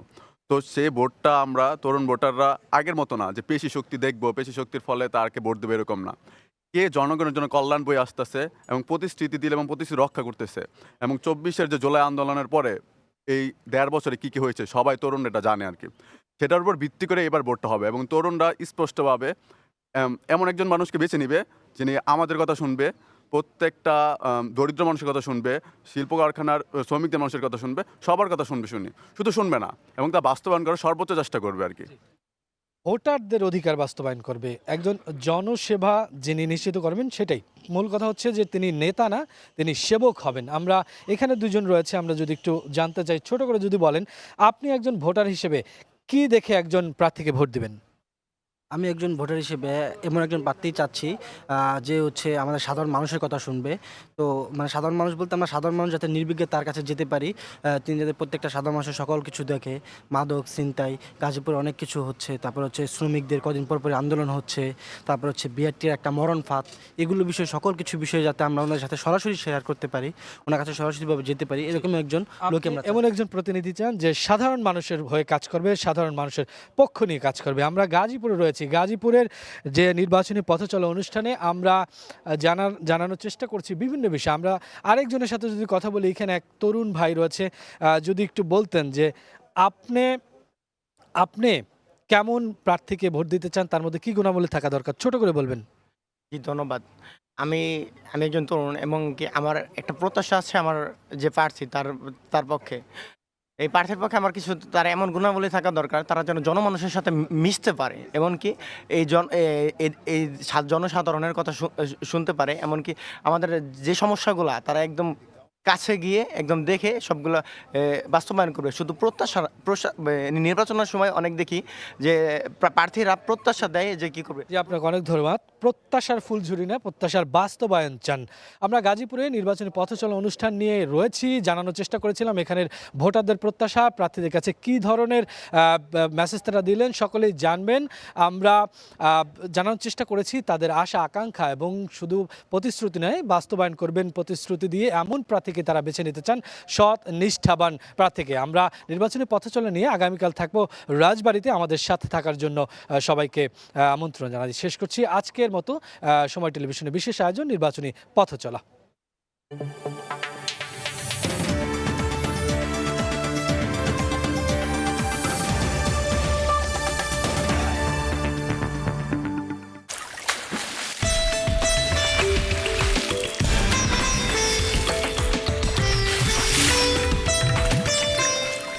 Speaker 8: তো সেই ভোটটা আমরা তরুণ ভোটাররা আগের মতো না যে পেশি শক্তি দেখবো, পেশি শক্তির ফলে তারকে ভোট দেবে, এরকম না। কে জনগণের জন্য কল্যাণ বই আসতেছে এবং প্রতিশ্রুতি দিলে এবং প্রতিশ্রুতি রক্ষা করতেছে। এবং 24-এর যে জুলাই আন্দোলনের পরে এই 1.5 বছরে কী কী হয়েছে সবাই তরুণ এটা জানে আর কি। সেটার উপর ভিত্তি করে এবার ভোটটা হবে এবং তরুণরা স্পষ্টভাবে এমন একজন মানুষকে বেছে নিবে যিনি আমাদের কথা শুনবে, প্রত্যেকটা দরিদ্র মানুষের কথা শুনবে, শিল্প কারখানার শ্রমিকদের মানুষের কথা শুনবে, সবার কথা শুধু শুনবে না, এবং তা বাস্তবায়ন করার সর্বোচ্চ চেষ্টা করবে আর কি।
Speaker 1: ভোটারদের অধিকার বাস্তবায়ন করবে, একজন জনসেবা যিনি নিশ্চিত করবেন, সেটাই মূল কথা হচ্ছে যে তিনি নেতা না, তিনি সেবক হবেন। আমরা এখানে দুজন রয়েছে, আমরা যদি একটু জানতে চাই, ছোট করে যদি বলেন, আপনি একজন ভোটার হিসেবে কি দেখে একজন প্রার্থীকে ভোট দিবেন?
Speaker 23: আমি একজন ভোটার হিসেবে এমন একজন প্রার্থী চাচ্ছি যে হচ্ছে আমাদের সাধারণ মানুষের কথা শুনবে। তো মানে সাধারণ মানুষ বলতে আমরা সাধারণ মানুষ যাতে নির্বিঘ্নে তার কাছে যেতে পারি, তিনি যাতে প্রত্যেকটা সাধারণ মানুষের সকল কিছু দেখে। মাদক, ছিনতাই, গাজীপুরে অনেক কিছু হচ্ছে, তারপর হচ্ছে শ্রমিকদের কদিন পর পরে আন্দোলন হচ্ছে, তারপর হচ্ছে বিআরটির একটা মরণ ফাঁদ, এগুলো বিষয়ে সকল কিছু বিষয়ে যাতে আমরা ওনার সাথে সরাসরি শেয়ার করতে পারি, ওনার কাছে সরাসরিভাবে যেতে পারি, এরকম একজন লোক আমরা
Speaker 1: এমন একজন প্রতিনিধি চান যে সাধারণ মানুষের হয়ে কাজ করবে, সাধারণ মানুষের পক্ষ নিয়ে কাজ করবে। আমরা গাজীপুরে রয়েছি, গাজীপুরের যে নির্বাচনী পথচলা অনুষ্ঠানে আমরা জানানোর চেষ্টা করছি বিভিন্ন বিষয়। আমরা আরেকজনের সাথে যদি কথা বলি, এখানে এক তরুণ ভাই রয়েছে, যদি একটু বলতেন যে আপনি কেমন প্রার্থীকে ভোট দিতে চান, তার মধ্যে কি গুণাবলী থাকা দরকার, ছোট করে বলবেন।
Speaker 24: জি, ধন্যবাদ। আমি একজন তরুণ এবং কি আমার একটা প্রত্যাশা আছে আমার যে প্রার্থী তার পক্ষে, এই প্রার্থীর পক্ষে আমার কিছু তার এমন গুণাবলী থাকা দরকার, তারা যেন জনমানুষের সাথে মিশতে পারে, এমনকি এই জনসাধারণের কথা শুনতে পারে, এমনকি আমাদের যে সমস্যাগুলো তারা একদম কাছে গিয়ে একদম দেখে সবগুলো বাস্তবায়ন করবে। শুধু নির্বাচনের সময় অনেক দেখি যে প্রার্থীরা প্রত্যাশা দেয় যে কি করবে।
Speaker 1: জি, আপনাকে অনেক ধন্যবাদ। প্রত্যাশার ফুলঝুরি না, প্রত্যাশার বাস্তবায়ন চান। আমরা গাজীপুরে নির্বাচনী পথচলা অনুষ্ঠান নিয়ে রয়েছি, জানানোর চেষ্টা করেছিলাম এখানের ভোটারদের প্রত্যাশা, প্রার্থীদের কাছে কী ধরনের মেসেজ তারা দিলেন সকলেই জানবেন। আমরা জানানোর চেষ্টা করেছি তাদের আশা আকাঙ্ক্ষা, এবং শুধু প্রতিশ্রুতি নয়, বাস্তবায়ন করবেন প্রতিশ্রুতি দিয়ে এমন প্রার্থীকে তারা বেছে নিতে চান, সৎ নিষ্ঠাবান প্রার্থীকে। আমরা নির্বাচনী পথচলা নিয়ে আগামীকাল থাকবো রাজবাড়িতে। আমাদের সাথে থাকার জন্য সবাইকে আমন্ত্রণ জানাচ্ছি। শেষ করছি আজকের মতো সময় টেলিভিশনের বিশেষ আয়োজন নির্বাচনী পথচলা।